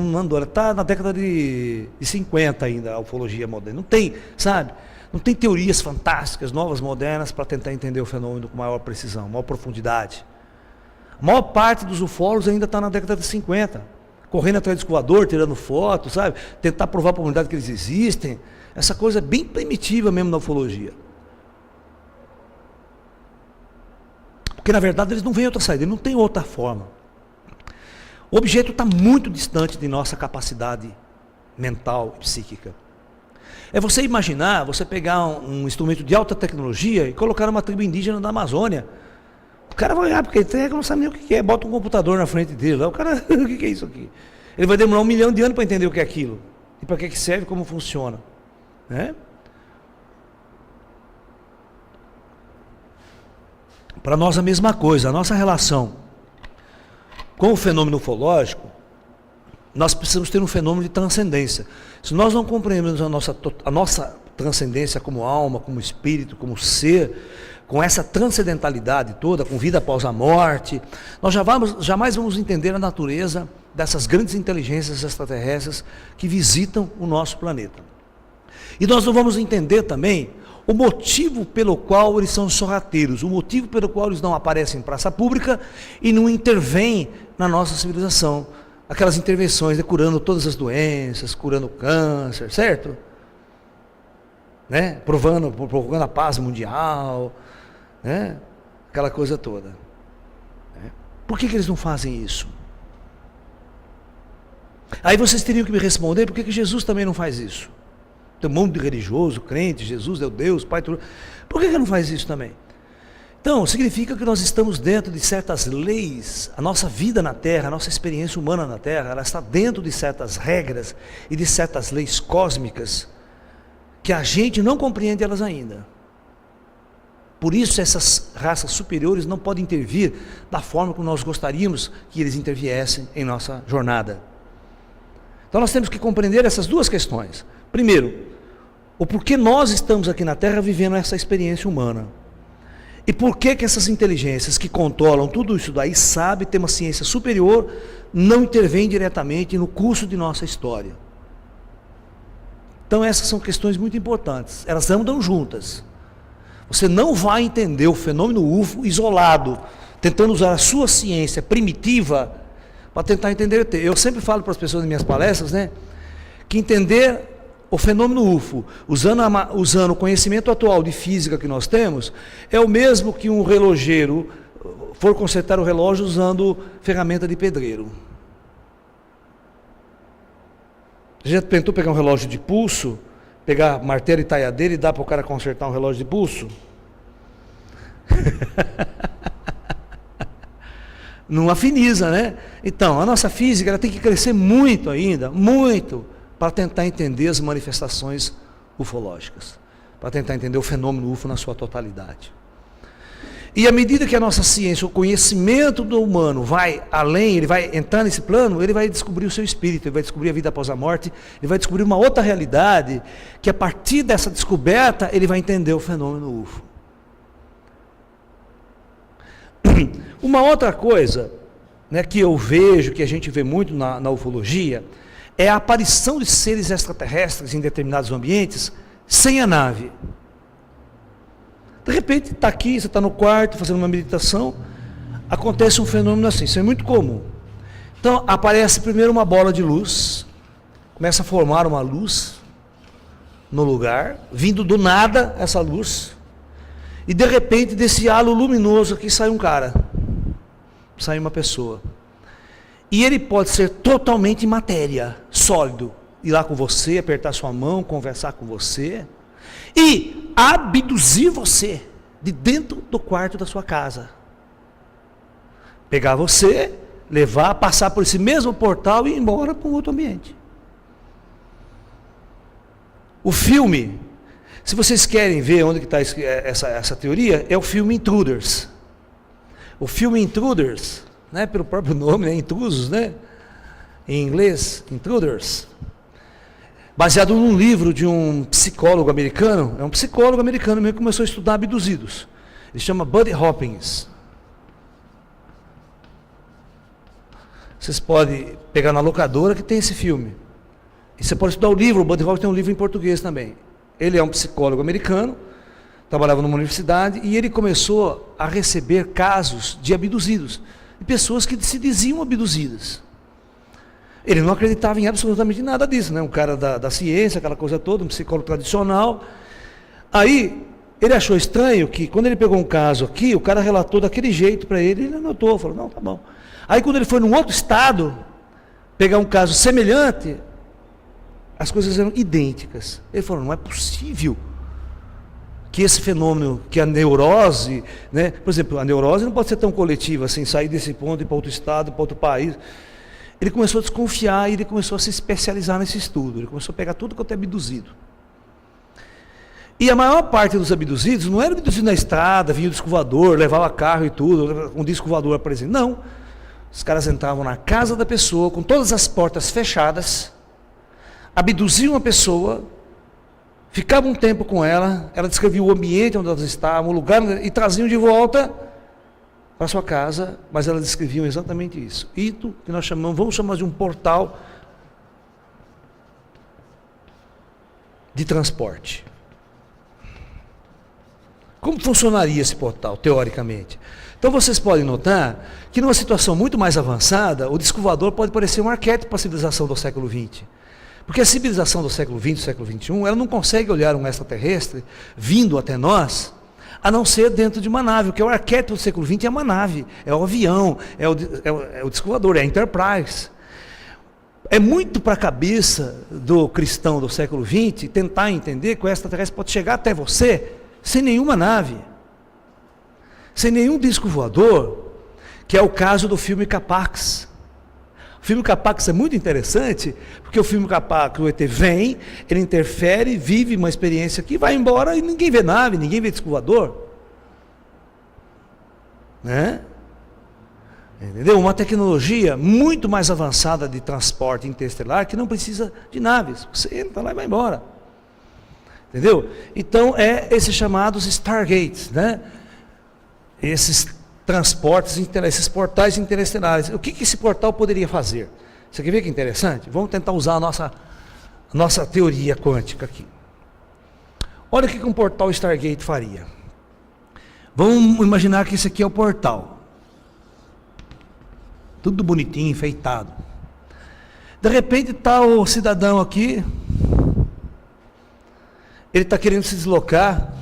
está na década de 50 ainda, a ufologia moderna. Não tem, sabe? Não tem teorias fantásticas, novas, modernas, para tentar entender o fenômeno com maior precisão, maior profundidade. A maior parte dos ufólogos ainda está na década de 50, correndo atrás do escoador, tirando fotos, sabe? Tentar provar para a humanidade que eles existem. Essa coisa é bem primitiva mesmo na ufologia. Porque na verdade eles não veem outra saída, eles não têm outra forma. O objeto está muito distante de nossa capacidade mental e psíquica. É você imaginar, você pegar um instrumento de alta tecnologia e colocar numa tribo indígena da Amazônia. O cara vai olhar, porque ele não sabe nem o que é, bota um computador na frente dele, o cara, o que é isso aqui? Ele vai demorar 1 milhão de anos para entender o que é aquilo, e para que serve, como funciona. Né? Para nós a mesma coisa, a nossa relação com o fenômeno ufológico, nós precisamos ter um fenômeno de transcendência. Se nós não compreendemos a nossa transcendência como alma, como espírito, como ser, com essa transcendentalidade toda, com vida após a morte, nós jamais vamos entender a natureza dessas grandes inteligências extraterrestres que visitam o nosso planeta. E nós não vamos entender também o motivo pelo qual eles são sorrateiros, o motivo pelo qual eles não aparecem em praça pública e não intervêm na nossa civilização. Aquelas intervenções, curando todas as doenças, curando o câncer, certo? Né? Provando a paz mundial, né? Aquela coisa toda. Né? Por que eles não fazem isso? Aí vocês teriam que me responder, por que Jesus também não faz isso? Tem um monte de religioso, crente, Jesus é o Deus, Pai, tudo. Por que ele não faz isso também? Então, significa que nós estamos dentro de certas leis, a nossa vida na Terra, a nossa experiência humana na Terra, ela está dentro de certas regras e de certas leis cósmicas, que a gente não compreende elas ainda. Por isso essas raças superiores não podem intervir da forma como nós gostaríamos que eles interviessem em nossa jornada. Então nós temos que compreender essas duas questões. Primeiro, o porquê nós estamos aqui na Terra vivendo essa experiência humana. E por que essas inteligências que controlam tudo isso daí, sabem ter uma ciência superior, não intervêm diretamente no curso de nossa história. Então essas são questões muito importantes, elas andam juntas. Você não vai entender o fenômeno UFO isolado, tentando usar a sua ciência primitiva para tentar entender. Eu sempre falo para as pessoas nas minhas palestras, né, que entender o fenômeno UFO, usando o conhecimento atual de física que nós temos, é o mesmo que um relojeiro for consertar o relógio usando ferramenta de pedreiro. Você já tentou pegar um relógio de pulso, pegar martelo e taiadeira e dar para o cara consertar um relógio de pulso? Não afiniza, né? Então, a nossa física ela tem que crescer muito ainda, muito, para tentar entender as manifestações ufológicas, para tentar entender o fenômeno UFO na sua totalidade. E à medida que a nossa ciência, o conhecimento do humano vai além, ele vai entrar nesse plano, ele vai descobrir o seu espírito, ele vai descobrir a vida após a morte, ele vai descobrir uma outra realidade, que a partir dessa descoberta, ele vai entender o fenômeno UFO. Uma outra coisa, né, que eu vejo, que a gente vê muito na ufologia, é a aparição de seres extraterrestres em determinados ambientes, sem a nave. De repente, está aqui, você está no quarto, fazendo uma meditação, acontece um fenômeno assim, isso é muito comum. Então, aparece primeiro uma bola de luz, começa a formar uma luz no lugar, vindo do nada essa luz, e de repente, desse halo luminoso aqui sai um cara, sai uma pessoa. E ele pode ser totalmente matéria, sólido, ir lá com você, apertar sua mão, conversar com você, e abduzir você de dentro do quarto da sua casa. Pegar você, levar, passar por esse mesmo portal e ir embora para um outro ambiente. O filme, se vocês querem ver onde está essa teoria, é o filme Intruders. O filme Intruders, né, pelo próprio nome, né, intrusos, né, em inglês, Intruders, baseado num livro de um psicólogo americano, é um psicólogo americano mesmo que começou a estudar abduzidos. Ele chama Buddy Hopkins. Vocês podem pegar na locadora que tem esse filme. E você pode estudar o livro, o Buddy Hopkins tem um livro em português também. Ele é um psicólogo americano, trabalhava numa universidade, e ele começou a receber casos de abduzidos, de pessoas que se diziam abduzidas. Ele não acreditava em absolutamente nada disso, né? Um cara da ciência, aquela coisa toda, um psicólogo tradicional. Aí, ele achou estranho que, quando ele pegou um caso aqui, o cara relatou daquele jeito para ele, ele anotou, falou, não, tá bom. Aí, quando ele foi num outro estado, pegar um caso semelhante, as coisas eram idênticas. Ele falou, não é possível que esse fenômeno, que a neurose, né? Por exemplo, a neurose não pode ser tão coletiva, assim, sair desse ponto e ir para outro estado, para outro país. Ele começou a desconfiar e ele começou a se especializar nesse estudo. Ele começou a pegar tudo quanto é abduzido. E a maior parte dos abduzidos não era abduzido na estrada, vinha o disco voador, levava carro e tudo, um disco voador aparecendo. Não. Os caras entravam na casa da pessoa, com todas as portas fechadas, abduziam a pessoa, Ficavam um tempo com ela, ela descrevia o ambiente onde elas estavam, o lugar, e traziam de volta para sua casa, mas elas descreviam exatamente isso. Isso que nós chamamos, vamos chamar de um portal de transporte. Como funcionaria esse portal, teoricamente? Então vocês podem notar que numa situação muito mais avançada, o disco voador pode parecer um arquétipo para a civilização do século XX. Porque a civilização do século XX, do século XXI, ela não consegue olhar um extraterrestre vindo até nós, a não ser dentro de uma nave. O que é o arquétipo do século XX é uma nave, é o avião, é o disco voador, é a Enterprise. É muito para a cabeça do cristão do século XX tentar entender que o extraterrestre pode chegar até você sem nenhuma nave, sem nenhum disco voador, que é o caso do filme Capax. O filme Capax é muito interessante, porque o filme Capax, o ET vem, ele interfere, vive uma experiência aqui, vai embora e ninguém vê nave, ninguém vê disco voador. Né? Entendeu? Uma tecnologia muito mais avançada de transporte interestelar que não precisa de naves. Você entra lá e vai embora. Entendeu? Então, esses chamados Stargates, né? Esses transportes, esses portais interestelares. O que esse portal poderia fazer? Você quer ver que interessante? Vamos tentar usar a nossa teoria quântica aqui. Olha o que um portal Stargate faria. Vamos imaginar que esse aqui é o portal. Tudo bonitinho, enfeitado. De repente está o cidadão aqui, ele está querendo se deslocar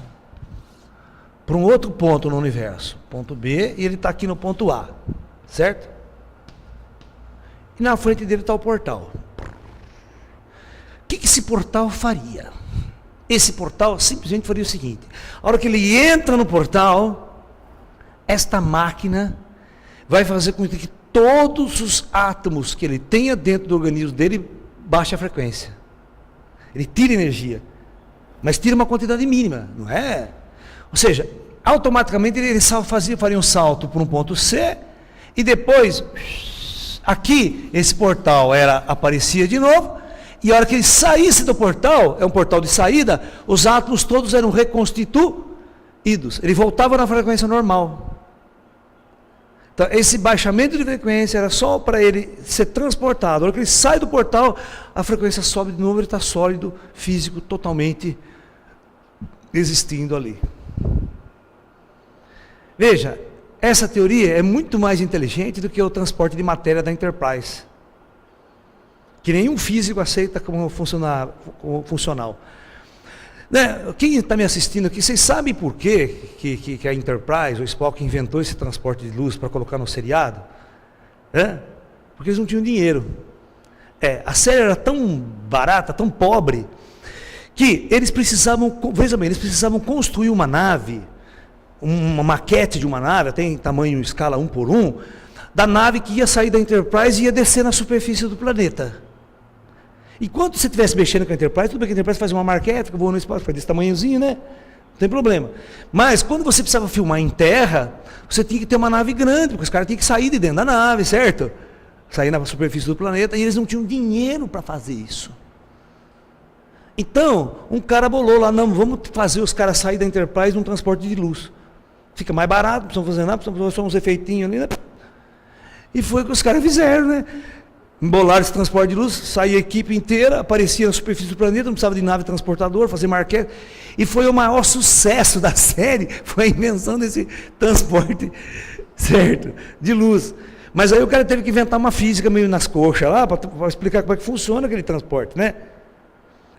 para um outro ponto no universo, ponto B, e ele está aqui no ponto A, certo? E na frente dele está o portal. O que esse portal faria? Esse portal simplesmente faria o seguinte: a hora que ele entra no portal, esta máquina vai fazer com que todos os átomos que ele tenha dentro do organismo dele baixem a frequência. Ele tira energia, mas tira uma quantidade mínima, não é? Ou seja, automaticamente ele faria um salto para um ponto C, e depois, aqui, esse portal aparecia de novo, e a hora que ele saísse do portal, é um portal de saída, os átomos todos eram reconstituídos. Ele voltava na frequência normal. Então, esse baixamento de frequência era só para ele ser transportado. A hora que ele sai do portal, a frequência sobe de novo, ele está sólido, físico, totalmente existindo ali. Veja, essa teoria é muito mais inteligente do que o transporte de matéria da Enterprise, que nenhum físico aceita como funcional. Né? Quem está me assistindo aqui, vocês sabem por que a Enterprise, o Spock, inventou esse transporte de luz para colocar no seriado? Porque eles não tinham dinheiro. A série era tão barata, tão pobre, que eles precisavam, veja bem, eles precisavam construir uma nave, uma maquete de uma nave, até em tamanho escala 1:1, da nave que ia sair da Enterprise e ia descer na superfície do planeta. Enquanto você estivesse mexendo com a Enterprise, tudo bem que a Enterprise faz uma maquete, que voa no espaço, faz desse tamanhozinho, né? Não tem problema. Mas quando você precisava filmar em terra, você tinha que ter uma nave grande, porque os caras tinham que sair de dentro da nave, certo? Sair na superfície do planeta, e eles não tinham dinheiro para fazer isso. Então, um cara bolou lá, não, vamos fazer os caras saírem da Enterprise num transporte de luz. Fica mais barato, não precisam fazer nada, precisam fazer só uns efeitinhos ali, né? E foi o que os caras fizeram, né? Embolaram esse transporte de luz, saía a equipe inteira, aparecia na superfície do planeta, não precisava de nave transportador, fazer marquete. E foi o maior sucesso da série, foi a invenção desse transporte, certo? De luz. Mas aí o cara teve que inventar uma física meio nas coxas lá, para explicar como é que funciona aquele transporte, né?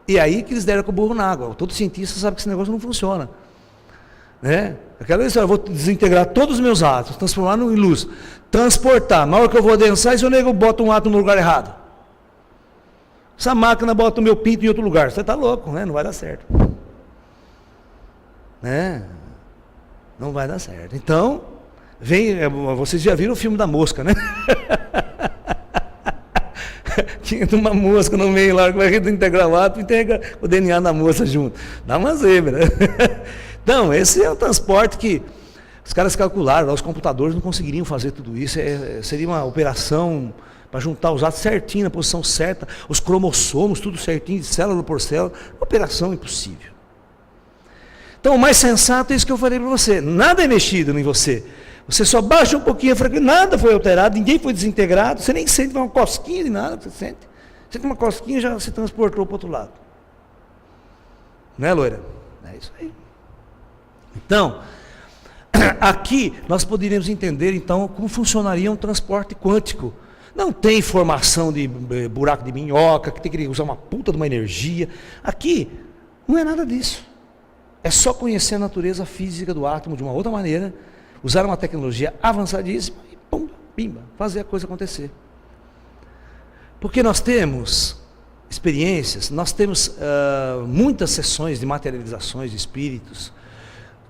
E aí que eles deram com o burro na água. Todo cientista sabe que esse negócio não funciona. Né? Aquela história, eu vou desintegrar todos os meus átomos, transformar em luz, transportar. Na hora que eu vou adensar, se o nego bota um átomo no lugar errado. Essa máquina bota o meu pinto em outro lugar. Você está louco, né? Não vai dar certo. Né? Não vai dar certo. Então, vocês já viram o filme da mosca, né? Tinha uma mosca no meio lá, que vai desintegrar o átomo, integra o DNA da moça junto. Dá uma zebra. Então, esse é um transporte que os caras calcularam, os computadores não conseguiriam fazer tudo isso, seria uma operação para juntar os átomos certinho, na posição certa, os cromossomos, tudo certinho, de célula por célula. Operação impossível. Então, o mais sensato é isso que eu falei para você. Nada é mexido em você. Você só baixa um pouquinho a frequência, nada foi alterado, ninguém foi desintegrado, você nem sente uma cosquinha de nada, você sente. Você tem uma cosquinha, já se transportou para o outro lado. Não é, loira? É isso aí. Então, aqui nós poderíamos entender, então, como funcionaria um transporte quântico. Não tem formação de buraco de minhoca, que tem que usar uma puta de uma energia. Aqui, não é nada disso. É só conhecer a natureza física do átomo de uma outra maneira, usar uma tecnologia avançadíssima e pum, pimba, fazer a coisa acontecer. Porque nós temos experiências, nós temos muitas sessões de materializações de espíritos,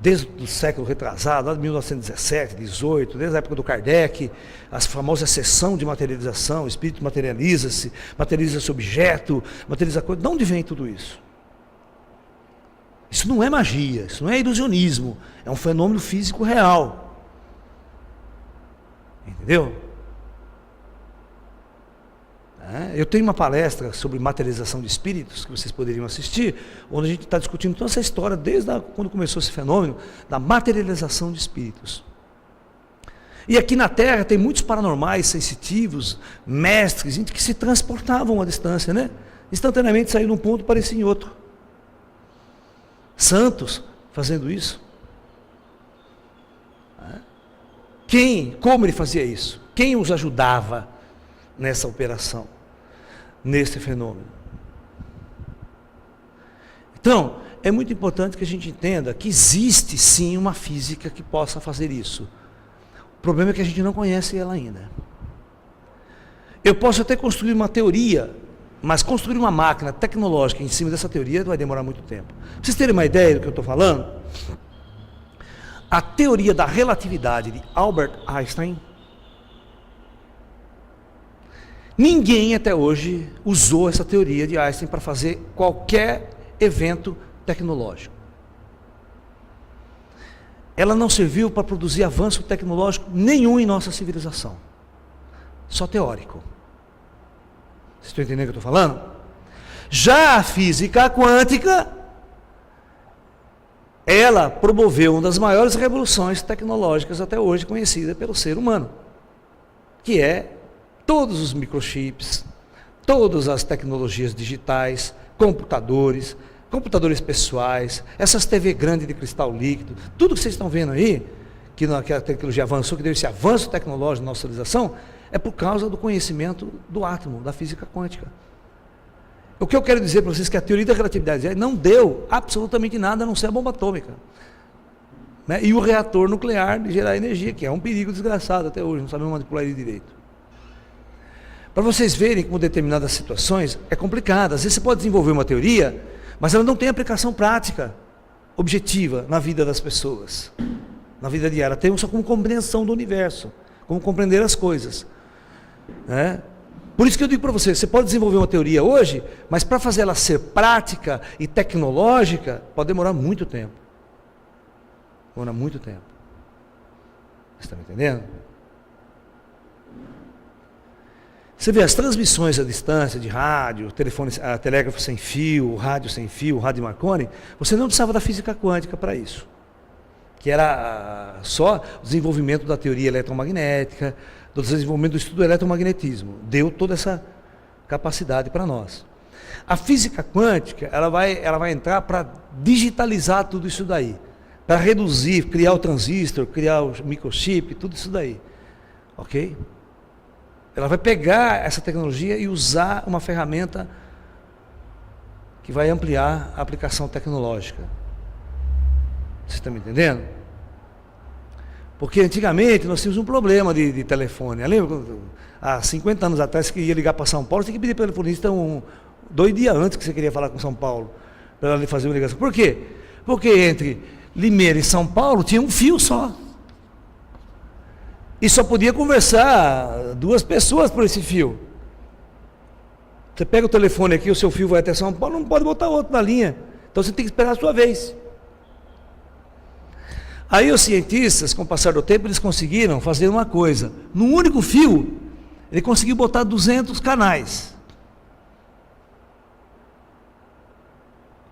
desde o século retrasado, lá de 1917, 18, desde a época do Kardec, a famosa sessão de materialização, o espírito materializa-se objeto, materializa coisa. De onde vem tudo isso? Isso não é magia, isso não é ilusionismo, é um fenômeno físico real. Entendeu? Eu tenho uma palestra sobre materialização de espíritos, que vocês poderiam assistir, onde a gente está discutindo toda essa história, desde quando começou esse fenômeno, da materialização de espíritos. E aqui na Terra tem muitos paranormais, sensitivos, mestres, gente que se transportavam à distância, né? Instantaneamente saíam de um ponto e pareciam em outro. Santos fazendo isso. Como ele fazia isso? Quem os ajudava nessa operação, nesse fenômeno? Então, é muito importante que a gente entenda que existe sim uma física que possa fazer isso. O problema é que a gente não conhece ela ainda. Eu posso até construir uma teoria, mas construir uma máquina tecnológica em cima dessa teoria vai demorar muito tempo. Pra vocês terem uma ideia do que eu estou falando, a teoria da relatividade de Albert Einstein, ninguém até hoje usou essa teoria de Einstein para fazer qualquer evento tecnológico. Ela não serviu para produzir avanço tecnológico nenhum em nossa civilização. Só teórico. Vocês estão entendendo o que eu estou falando? Já a física quântica, ela promoveu uma das maiores revoluções tecnológicas até hoje conhecida pelo ser humano, que é todos os microchips, todas as tecnologias digitais, computadores pessoais, essas TV grandes de cristal líquido, tudo que vocês estão vendo aí, que a tecnologia avançou, que deu esse avanço tecnológico na nossa civilização, é por causa do conhecimento do átomo, da física quântica. O que eu quero dizer para vocês é que a teoria da relatividade não deu absolutamente nada a não ser a bomba atômica, né? E o reator nuclear de gerar energia, que é um perigo desgraçado até hoje, não sabemos manipular ele direito. Para vocês verem como determinadas situações é complicado. Às vezes você pode desenvolver uma teoria, mas ela não tem aplicação prática, objetiva, na vida das pessoas, na vida diária. Ela tem só como compreensão do universo, como compreender as coisas, né? Por isso que eu digo para você, você pode desenvolver uma teoria hoje, mas para fazer ela ser prática e tecnológica, pode demorar muito tempo. Demora muito tempo. Você está me entendendo? Você vê as transmissões à distância de rádio, telefone, telégrafo sem fio, rádio de Marconi, você não precisava da física quântica para isso. Que era só o desenvolvimento da teoria eletromagnética, do desenvolvimento do estudo do eletromagnetismo. Deu toda essa capacidade para nós. A física quântica, ela vai entrar para digitalizar tudo isso daí. Para reduzir, criar o transistor, criar o microchip, tudo isso daí. Ok? Ela vai pegar essa tecnologia e usar uma ferramenta que vai ampliar a aplicação tecnológica. Você está me entendendo? Porque antigamente nós tínhamos um problema de telefone. Lembra, há 50 anos atrás, que ia ligar para São Paulo, você tinha que pedir para o telefonista 2 dias antes que você queria falar com São Paulo, para ela fazer uma ligação. Por quê? Porque entre Limeira e São Paulo tinha um fio só. E só podia conversar 2 pessoas por esse fio. Você pega o telefone aqui, o seu fio vai até São Paulo, não pode botar outro na linha. Então você tem que esperar a sua vez. Aí os cientistas, com o passar do tempo, eles conseguiram fazer uma coisa. Num único fio, Ele conseguiu botar 200 canais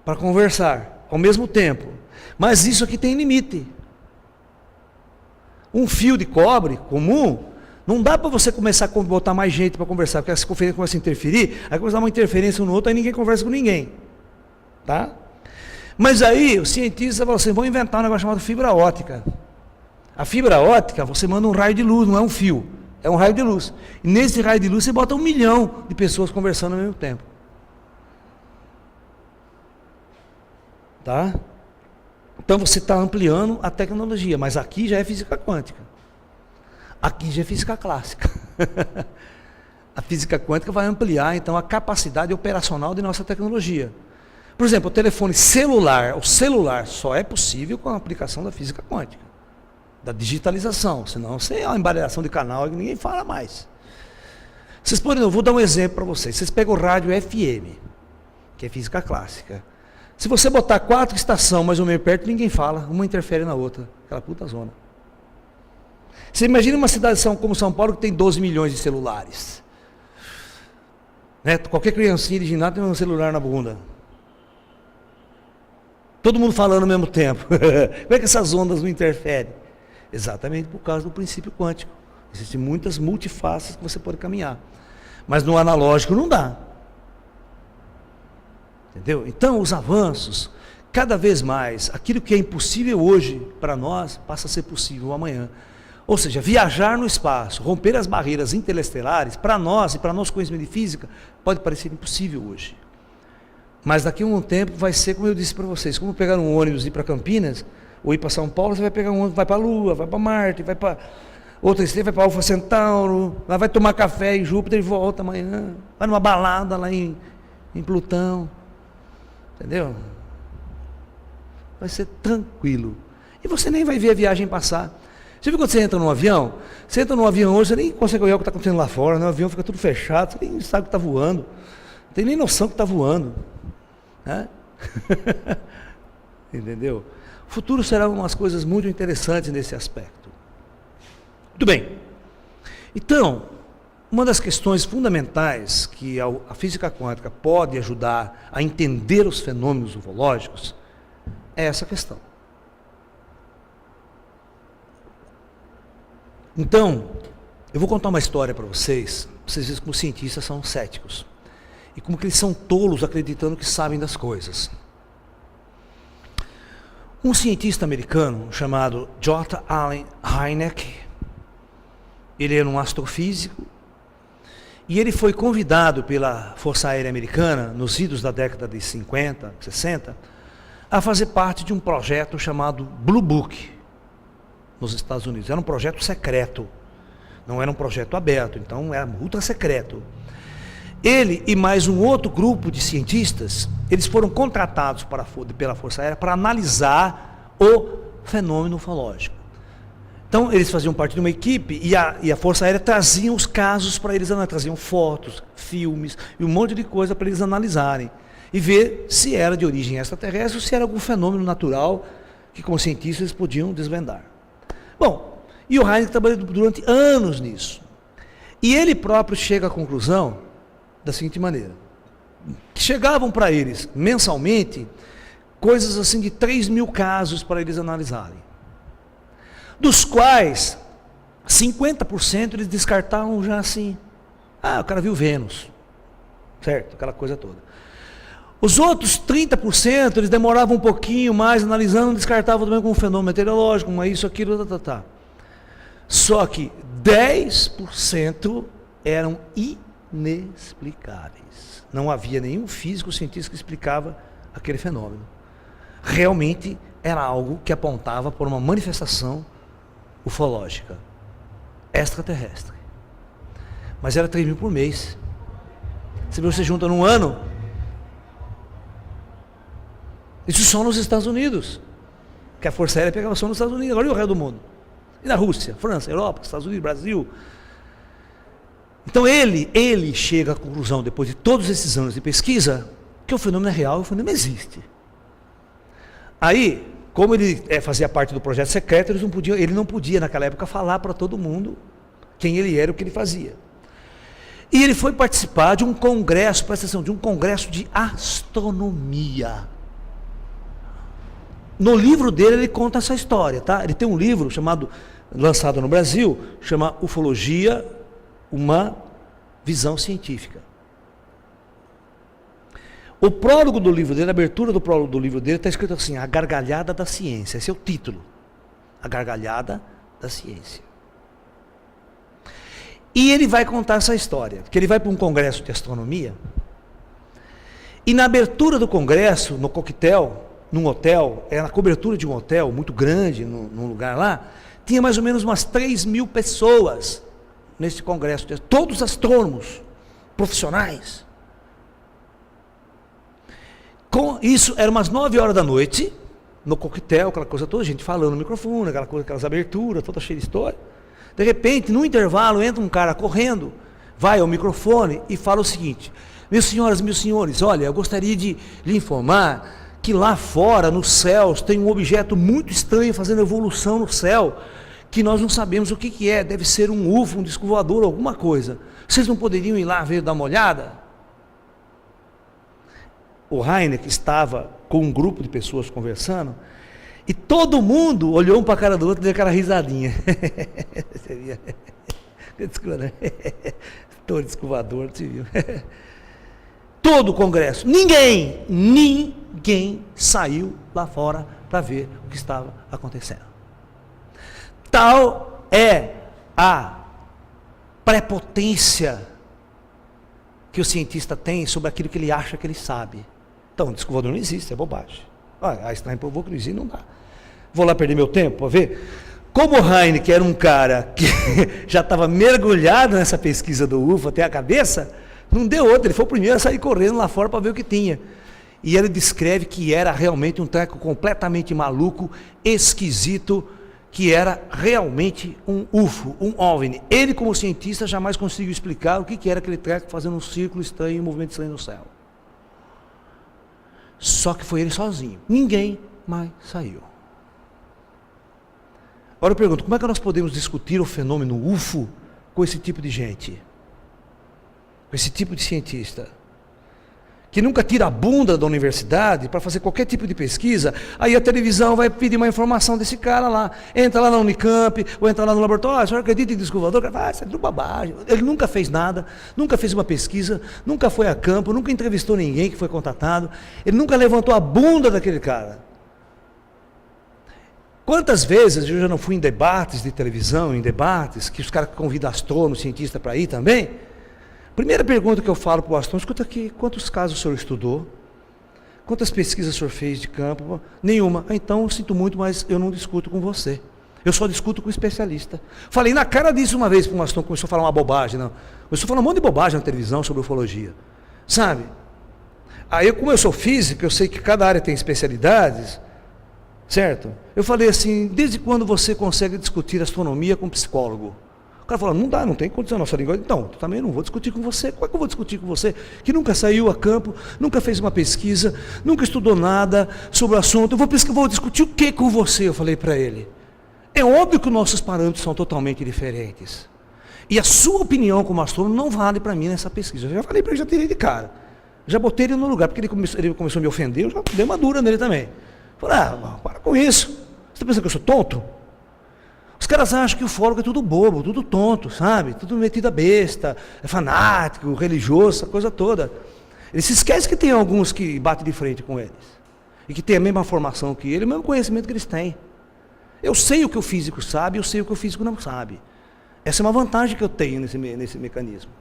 para conversar ao mesmo tempo. Mas isso aqui tem limite. Um fio de cobre comum, não dá para você começar a botar mais gente para conversar, porque essa conferência começa a interferir, aí começa a dar uma interferência um no outro, aí ninguém conversa com ninguém. Tá? Mas aí os cientistas falam assim, vão inventar um negócio chamado fibra ótica. A fibra ótica, você manda um raio de luz, não é um fio, é um raio de luz. E nesse raio de luz você bota 1 milhão de pessoas conversando ao mesmo tempo. Tá? Então você está ampliando a tecnologia, mas aqui já é física quântica. Aqui já é física clássica. A física quântica vai ampliar então a capacidade operacional de nossa tecnologia. Por exemplo, o telefone celular, o celular só é possível com a aplicação da física quântica, da digitalização, senão você é uma embaralhação de canal e ninguém fala mais. Vocês podem, eu vou dar um exemplo para vocês. Vocês pegam o rádio FM, que é física clássica. Se você botar 4 estações mais ou menos perto, ninguém fala, uma interfere na outra, aquela puta zona. Você imagina uma cidade como São Paulo que tem 12 milhões de celulares. Né? Qualquer criancinha de ginásio tem um celular na bunda. Todo mundo falando ao mesmo tempo. Como é que essas ondas não interferem? Exatamente por causa do princípio quântico. Existem muitas multifaces que você pode caminhar. Mas no analógico não dá. Entendeu? Então, os avanços, cada vez mais, aquilo que é impossível hoje para nós, passa a ser possível amanhã. Ou seja, viajar no espaço, romper as barreiras interestelares, para nós e para nosso conhecimento de física, pode parecer impossível hoje. Mas daqui a um tempo vai ser, como eu disse para vocês, como pegar um ônibus e ir para Campinas, ou ir para São Paulo, você vai pegar um ônibus, vai para a Lua, vai para Marte, vai para outra estrela, vai para Alfa Centauro, vai tomar café em Júpiter e volta amanhã, vai numa balada lá em Plutão. Entendeu? Vai ser tranquilo. E você nem vai ver a viagem passar. Você viu quando você entra num avião? Você entra num avião hoje, você nem consegue olhar o que está acontecendo lá fora, né? O avião fica tudo fechado, você nem sabe o que está voando. Não tem nem noção que está voando. Né? Entendeu? O futuro será umas coisas muito interessantes nesse aspecto. Muito bem. Então, uma das questões fundamentais que a física quântica pode ajudar a entender os fenômenos ufológicos é essa questão. Então, eu vou contar uma história para vocês verem como os cientistas são céticos. E como que eles são tolos acreditando que sabem das coisas. Um cientista americano chamado J. Allen Hynek, ele era um astrofísico, e ele foi convidado pela Força Aérea Americana, nos idos da década de 50, 60, a fazer parte de um projeto chamado Blue Book, nos Estados Unidos. Era um projeto secreto, não era um projeto aberto, então era ultra secreto. Ele e mais um outro grupo de cientistas, eles foram contratados pela Força Aérea para analisar o fenômeno ufológico. Então, eles faziam parte de uma equipe e a Força Aérea trazia os casos para eles analisarem, traziam fotos, filmes e um monte de coisa para eles analisarem e ver se era de origem extraterrestre ou se era algum fenômeno natural que, como cientistas, eles podiam desvendar. Bom, e o Hynek trabalhou durante anos nisso. E ele próprio chega à conclusão da seguinte maneira, que chegavam para eles mensalmente coisas assim de 3.000 casos para eles analisarem. Dos quais 50% eles descartavam já assim. O cara viu Vênus. Certo? Aquela coisa toda. Os outros 30% eles demoravam um pouquinho mais analisando, descartavam também como um fenômeno meteorológico, como isso, aquilo, tá. Só que 10% eram inexplicáveis. Não havia nenhum físico cientista que explicava aquele fenômeno. Realmente era algo que apontava por uma manifestação ufológica, extraterrestre. Mas era 3.000 por mês. Se você junta num ano, isso só nos Estados Unidos, que a Força Aérea pegava só nos Estados Unidos, agora e o resto do mundo? E na Rússia, França, Europa, Estados Unidos, Brasil. Então ele chega à conclusão, depois de todos esses anos de pesquisa, que o fenômeno é real e o fenômeno existe. Aí, como ele fazia parte do projeto secreto, ele não podia naquela época falar para todo mundo quem ele era e o que ele fazia. E ele foi participar de um congresso, presta atenção, de um congresso de astronomia. No livro dele ele conta essa história, tá? Ele tem um livro lançado no Brasil, chama Ufologia, uma visão científica. O prólogo do livro dele, a abertura do prólogo do livro dele está escrito assim: A Gargalhada da Ciência. Esse é o título. A Gargalhada da Ciência. E ele vai contar essa história, porque ele vai para um congresso de astronomia, e na abertura do congresso, no coquetel, num hotel, na cobertura de um hotel muito grande, num lugar lá, tinha mais ou menos umas 3.000 pessoas nesse congresso, todos astrônomos, profissionais. Com isso, era umas 9 horas da noite, no coquetel, aquela coisa toda, gente falando no microfone, aquelas aberturas, toda cheia de história. De repente, no intervalo, entra um cara correndo, vai ao microfone e fala o seguinte: Minhas senhoras, meus senhores, olha, eu gostaria de lhe informar que lá fora, nos céus, tem um objeto muito estranho fazendo evolução no céu, que nós não sabemos o que é, deve ser um UFO, um disco voador, alguma coisa. Vocês não poderiam ir lá ver, dar uma olhada? O Heineck estava com um grupo de pessoas conversando, e todo mundo olhou um para a cara do outro e deu aquela risadinha. Você via? Disco voador, você viu? Todo o congresso, ninguém saiu lá fora para ver o que estava acontecendo. Tal é a prepotência que o cientista tem sobre aquilo que ele acha que ele sabe. Então, o disco voador não existe, é bobagem. Einstein provou que não existe, não dá. Vou lá perder meu tempo para ver? Como o Heineck era um cara que já estava mergulhado nessa pesquisa do UFO até a cabeça, não deu outra, ele foi o primeiro a sair correndo lá fora para ver o que tinha. E ele descreve que era realmente um treco completamente maluco, esquisito, que era realmente um UFO, um OVNI. Ele, como cientista, jamais conseguiu explicar o que era aquele treco fazendo um círculo estranho, um movimento estranho no céu. Só que foi ele sozinho, ninguém mais saiu. Agora eu pergunto, como é que nós podemos discutir o fenômeno UFO com esse tipo de gente? Com esse tipo de cientista? Que nunca tira a bunda da universidade para fazer qualquer tipo de pesquisa, aí a televisão vai pedir uma informação desse cara lá, entra lá na Unicamp, ou entra lá no laboratório, o senhor acredita em disco voador? Isso é tudo bobagem. Ele nunca fez nada, nunca fez uma pesquisa, nunca foi a campo, nunca entrevistou ninguém que foi contatado, ele nunca levantou a bunda daquele cara. Quantas vezes eu já não fui em debates de televisão, em debates, que os caras convidam astrônomos, cientistas para ir também? Primeira pergunta que eu falo para o astrônomo: escuta aqui, quantos casos o senhor estudou? Quantas pesquisas o senhor fez de campo? Nenhuma. Então, sinto muito, mas eu não discuto com você. Eu só discuto com o especialista. Falei na cara disso uma vez para um astrônomo, começou a falar uma bobagem. Não. Começou a falar um monte de bobagem na televisão sobre ufologia. Sabe? Aí, como eu sou físico, eu sei que cada área tem especialidades, certo? Eu falei assim: desde quando você consegue discutir astronomia com psicólogo? O cara falou: não dá, não tem condição, nossa língua. Então, também não vou discutir com você. Como é que eu vou discutir com você que nunca saiu a campo, nunca fez uma pesquisa, nunca estudou nada sobre o assunto? Eu vou discutir o que com você? Eu falei para ele. É óbvio que os nossos parâmetros são totalmente diferentes. E a sua opinião como astrônomo não vale para mim nessa pesquisa. Eu já falei para ele, já tirei de cara. Já botei ele no lugar, porque ele começou a me ofender, eu já dei uma dura nele também. Falei: para com isso. Você está pensando que eu sou tonto? Os caras acham que o ufólogo é tudo bobo, tudo tonto, sabe? Tudo metido a besta, é fanático, religioso, essa coisa toda. Eles se esquecem que tem alguns que batem de frente com eles. E que tem a mesma formação que ele, o mesmo conhecimento que eles têm. Eu sei o que o físico sabe, eu sei o que o físico não sabe. Essa é uma vantagem que eu tenho nesse mecanismo.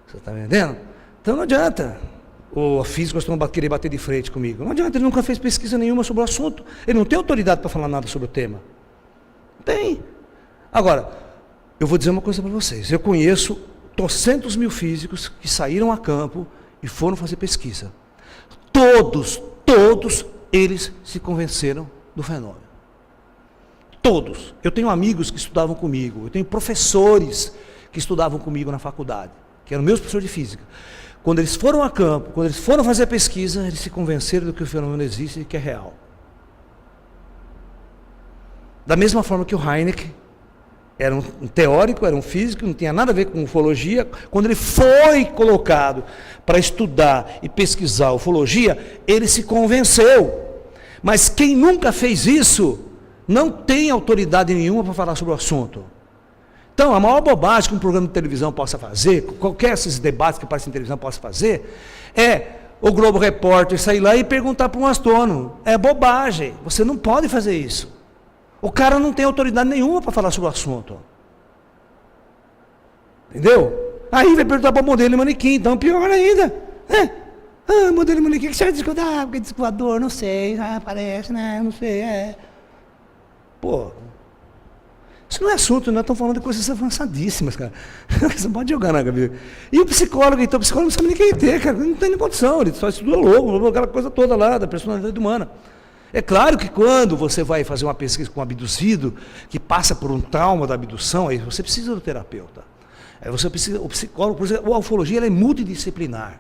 Você está entendendo? Então não adianta o físico querer bater de frente comigo. Não adianta, ele nunca fez pesquisa nenhuma sobre o assunto. Ele não tem autoridade para falar nada sobre o tema. Tem. Agora, eu vou dizer uma coisa para vocês. Eu conheço trocentos mil físicos que saíram a campo e foram fazer pesquisa. Todos eles se convenceram do fenômeno. Todos. Eu tenho amigos que estudavam comigo, eu tenho professores que estudavam comigo na faculdade, que eram meus professores de física. Quando eles foram a campo, quando eles foram fazer a pesquisa, eles se convenceram do que o fenômeno existe e que é real. Da mesma forma que o Heineck Era um teórico, era um físico, não tinha nada a ver com ufologia. Quando ele foi colocado para estudar e pesquisar ufologia, ele se convenceu. Mas quem nunca fez isso, não tem autoridade nenhuma para falar sobre o assunto. Então, a maior bobagem que um programa de televisão possa fazer, qualquer desses debates que aparecem em televisão possa fazer, é o Globo Repórter sair lá e perguntar para um astrônomo. É bobagem, você não pode fazer isso. O cara não tem autoridade nenhuma para falar sobre o assunto. Entendeu? Aí vai perguntar para o modelo de manequim, então pior ainda. Modelo de manequim, o que você diz? Porque disco voador, não sei, parece, né? Não sei, Pô, isso não é assunto, nós estamos falando de coisas avançadíssimas, cara. Você não pode jogar na cabeça. E o psicólogo, então, o psicólogo não sabe nem quem ter, cara, não tem nem condição, ele só estuda louco, aquela coisa toda lá, da personalidade humana. É claro que quando você vai fazer uma pesquisa com um abduzido, que passa por um trauma da abdução, aí você precisa do terapeuta. Aí você precisa, o psicólogo, por exemplo, a ufologia ela é multidisciplinar.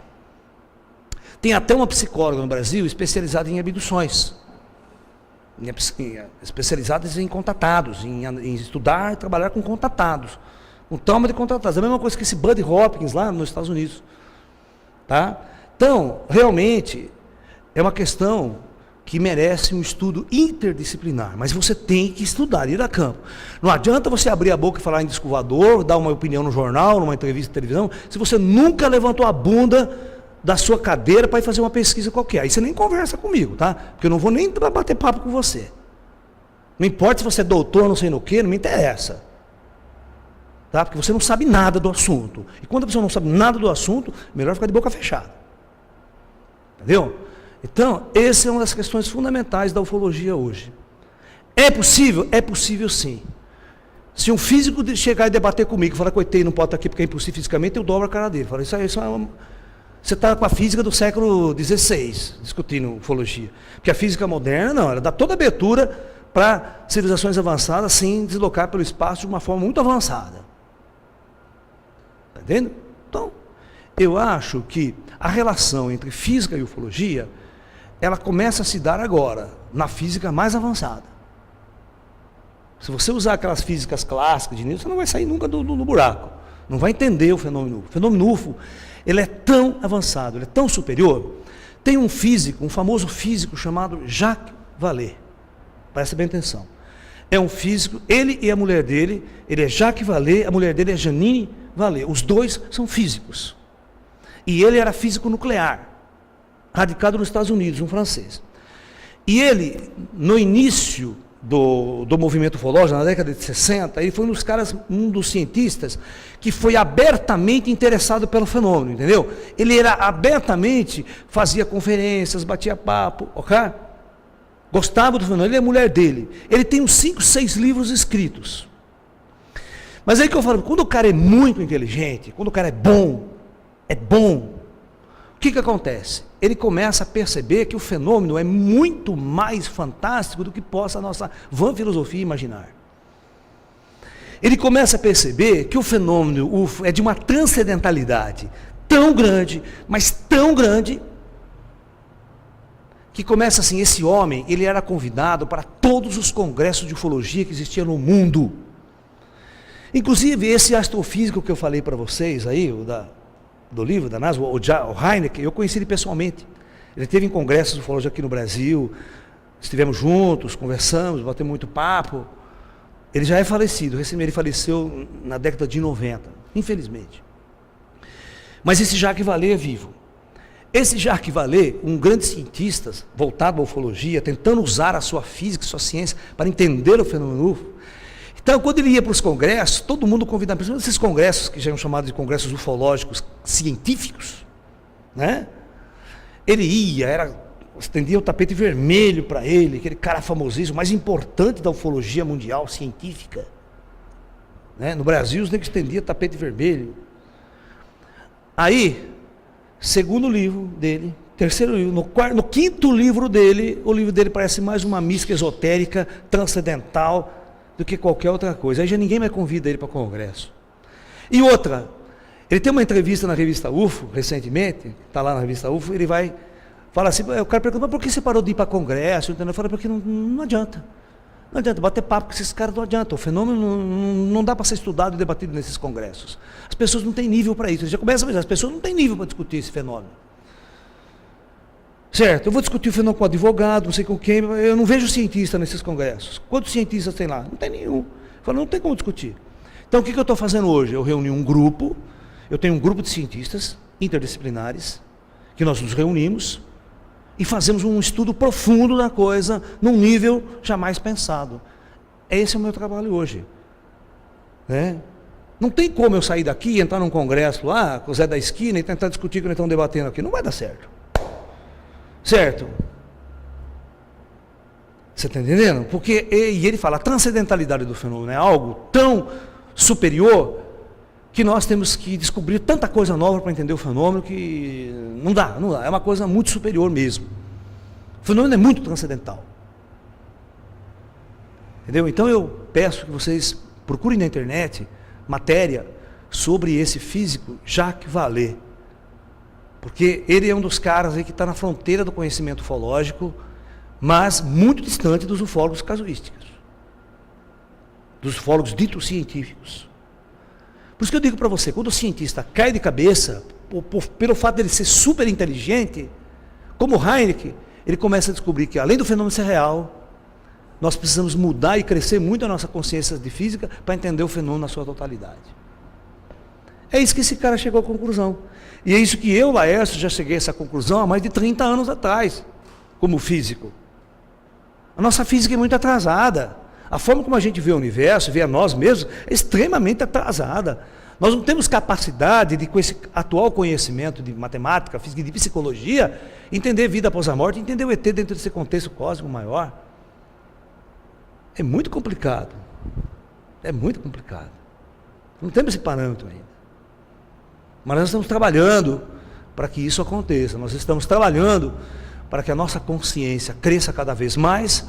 Tem até uma psicóloga no Brasil especializada em abduções. Especializadas em contatados, em estudar e trabalhar com contatados. Com trauma de contatados. É a mesma coisa que esse Buddy Hopkins lá nos Estados Unidos. Tá? Então, realmente, é uma questão que merece um estudo interdisciplinar, mas você tem que estudar, ir a campo. Não adianta você abrir a boca e falar em disco voador, dar uma opinião no jornal, numa entrevista de televisão, se você nunca levantou a bunda da sua cadeira para ir fazer uma pesquisa qualquer. Aí você nem conversa comigo, tá? Porque eu não vou nem bater papo com você. Não importa se você é doutor, não sei no que, não me interessa. Tá? Porque você não sabe nada do assunto. E quando a pessoa não sabe nada do assunto, melhor ficar de boca fechada. Entendeu? Então, essa é uma das questões fundamentais da ufologia hoje. É possível? É possível sim. Se um físico chegar e debater comigo e falar, coitei, não pode estar aqui porque é impossível fisicamente, eu dobro a cara dele. Falo, isso é uma... Você está com a física do século XVI, discutindo ufologia. Porque a física moderna, não, ela dá toda a abertura para civilizações avançadas, sem deslocar pelo espaço de uma forma muito avançada. Está entendendo? Então, eu acho que a relação entre física e ufologia, ela começa a se dar agora, na física mais avançada. Se você usar aquelas físicas clássicas de Newton, você não vai sair nunca do buraco. Não vai entender o fenômeno UFO. O fenômeno UFO, ele é tão avançado, ele é tão superior. Tem um físico, um famoso físico chamado Jacques Vallée. Presta bem atenção. É um físico, ele e a mulher dele, ele é Jacques Vallée, a mulher dele é Janine Vallée. Os dois são físicos. E ele era físico nuclear, radicado nos Estados Unidos, um francês. E ele, no início do movimento ufológico, na década de 60, ele foi um dos cientistas que foi abertamente interessado pelo fenômeno, entendeu? Ele era abertamente, fazia conferências, batia papo, ok? Gostava do fenômeno, ele é a mulher dele. Ele tem uns 5, 6 livros escritos. Mas aí que eu falo, quando o cara é muito inteligente, quando o cara é bom, o que acontece? Ele começa a perceber que o fenômeno é muito mais fantástico do que possa a nossa vã filosofia imaginar. Ele começa a perceber que o fenômeno UFO é de uma transcendentalidade tão grande, mas tão grande, que começa assim, esse homem, ele era convidado para todos os congressos de ufologia que existiam no mundo. Inclusive, esse astrofísico que eu falei para vocês aí, do livro da NASA, o Heineken, eu conheci ele pessoalmente. Ele esteve em congressos de ufologia aqui no Brasil, estivemos juntos, conversamos, batemos muito papo. Ele já é falecido, recentemente ele faleceu na década de 90, infelizmente. Mas esse Jacques Vallée é vivo. Esse Jacques Vallée, um grande cientista, voltado à ufologia, tentando usar a sua física, a sua ciência, para entender o fenômeno UFO. Então, quando ele ia para os congressos, todo mundo convidava, principalmente esses congressos que já são chamados de congressos ufológicos científicos, né? Ele ia, estendia o tapete vermelho para ele, aquele cara famosíssimo, mais importante da ufologia mundial científica, né? No Brasil, os negros estendiam tapete vermelho. Aí, segundo livro dele, terceiro livro, no quinto livro dele, o livro dele parece mais uma mística esotérica, transcendental, do que qualquer outra coisa. Aí já ninguém mais convida ele para congresso. E outra, ele tem uma entrevista na revista UFO, recentemente, está lá na revista UFO, ele fala assim, o cara pergunta, mas por que você parou de ir para congresso? Eu falo, porque não adianta. Não adianta bater papo com esses caras, não adianta. O fenômeno não dá para ser estudado e debatido nesses congressos. As pessoas não têm nível para isso. Já começa a ver, as pessoas não têm nível para discutir esse fenômeno. Certo, eu vou discutir o fenômeno com advogado, não sei com quem, eu não vejo cientista nesses congressos. Quantos cientistas tem lá? Não tem nenhum. Eu falo, não tem como discutir. Então o que eu estou fazendo hoje? Eu reuni um grupo, eu tenho um grupo de cientistas interdisciplinares, que nós nos reunimos e fazemos um estudo profundo da coisa, num nível jamais pensado. Esse é o meu trabalho hoje. Né? Não tem como eu sair daqui e entrar num congresso lá, com o Zé da esquina, e tentar discutir o que nós estamos debatendo aqui. Não vai dar certo. Certo? Você está entendendo? Porque, e ele fala, a transcendentalidade do fenômeno é algo tão superior que nós temos que descobrir tanta coisa nova para entender o fenômeno que não dá, é uma coisa muito superior mesmo. O fenômeno é muito transcendental. Entendeu? Então eu peço que vocês procurem na internet matéria sobre esse físico Jacques Vallée. Porque ele é um dos caras aí que está na fronteira do conhecimento ufológico, mas muito distante dos ufólogos casuísticos, dos ufólogos ditos científicos. Por isso que eu digo para você, quando o cientista cai de cabeça, pelo fato dele ser super inteligente, como Heinrich, ele começa a descobrir que além do fenômeno ser real, nós precisamos mudar e crescer muito a nossa consciência de física para entender o fenômeno na sua totalidade. É isso que esse cara chegou à conclusão. E é isso que eu, Laércio, já cheguei a essa conclusão há mais de 30 anos atrás, como físico. A nossa física é muito atrasada. A forma como a gente vê o universo, vê a nós mesmos, é extremamente atrasada. Nós não temos capacidade de, com esse atual conhecimento de matemática, física e de psicologia, entender vida após a morte, entender o ET dentro desse contexto cósmico maior. É muito complicado. É muito complicado. Não temos esse parâmetro ainda. Mas nós estamos trabalhando para que isso aconteça. Nós estamos trabalhando para que a nossa consciência cresça cada vez mais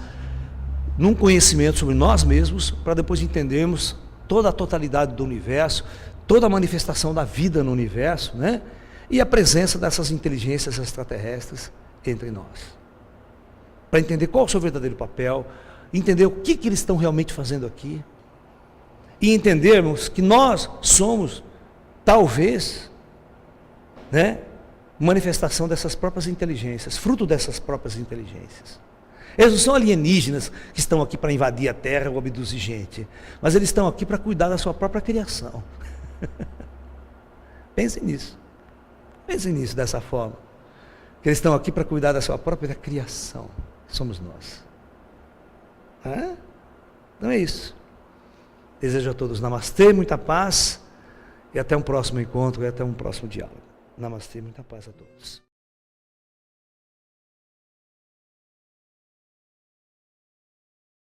num conhecimento sobre nós mesmos, para depois entendermos toda a totalidade do universo, toda a manifestação da vida no universo, né? E a presença dessas inteligências extraterrestres entre nós. Para entender qual é o seu verdadeiro papel, entender o que eles estão realmente fazendo aqui, e entendermos que nós somos, talvez, né, manifestação dessas próprias inteligências, fruto dessas próprias inteligências. Eles não são alienígenas que estão aqui para invadir a Terra ou abduzir gente, mas eles estão aqui para cuidar da sua própria criação. Pensem nisso. Pensem nisso dessa forma. Que eles estão aqui para cuidar da sua própria criação. Somos nós. Então é isso. Desejo a todos namastê, muita paz, e até um próximo encontro, e até um próximo diálogo. Namastê, muita paz a todos.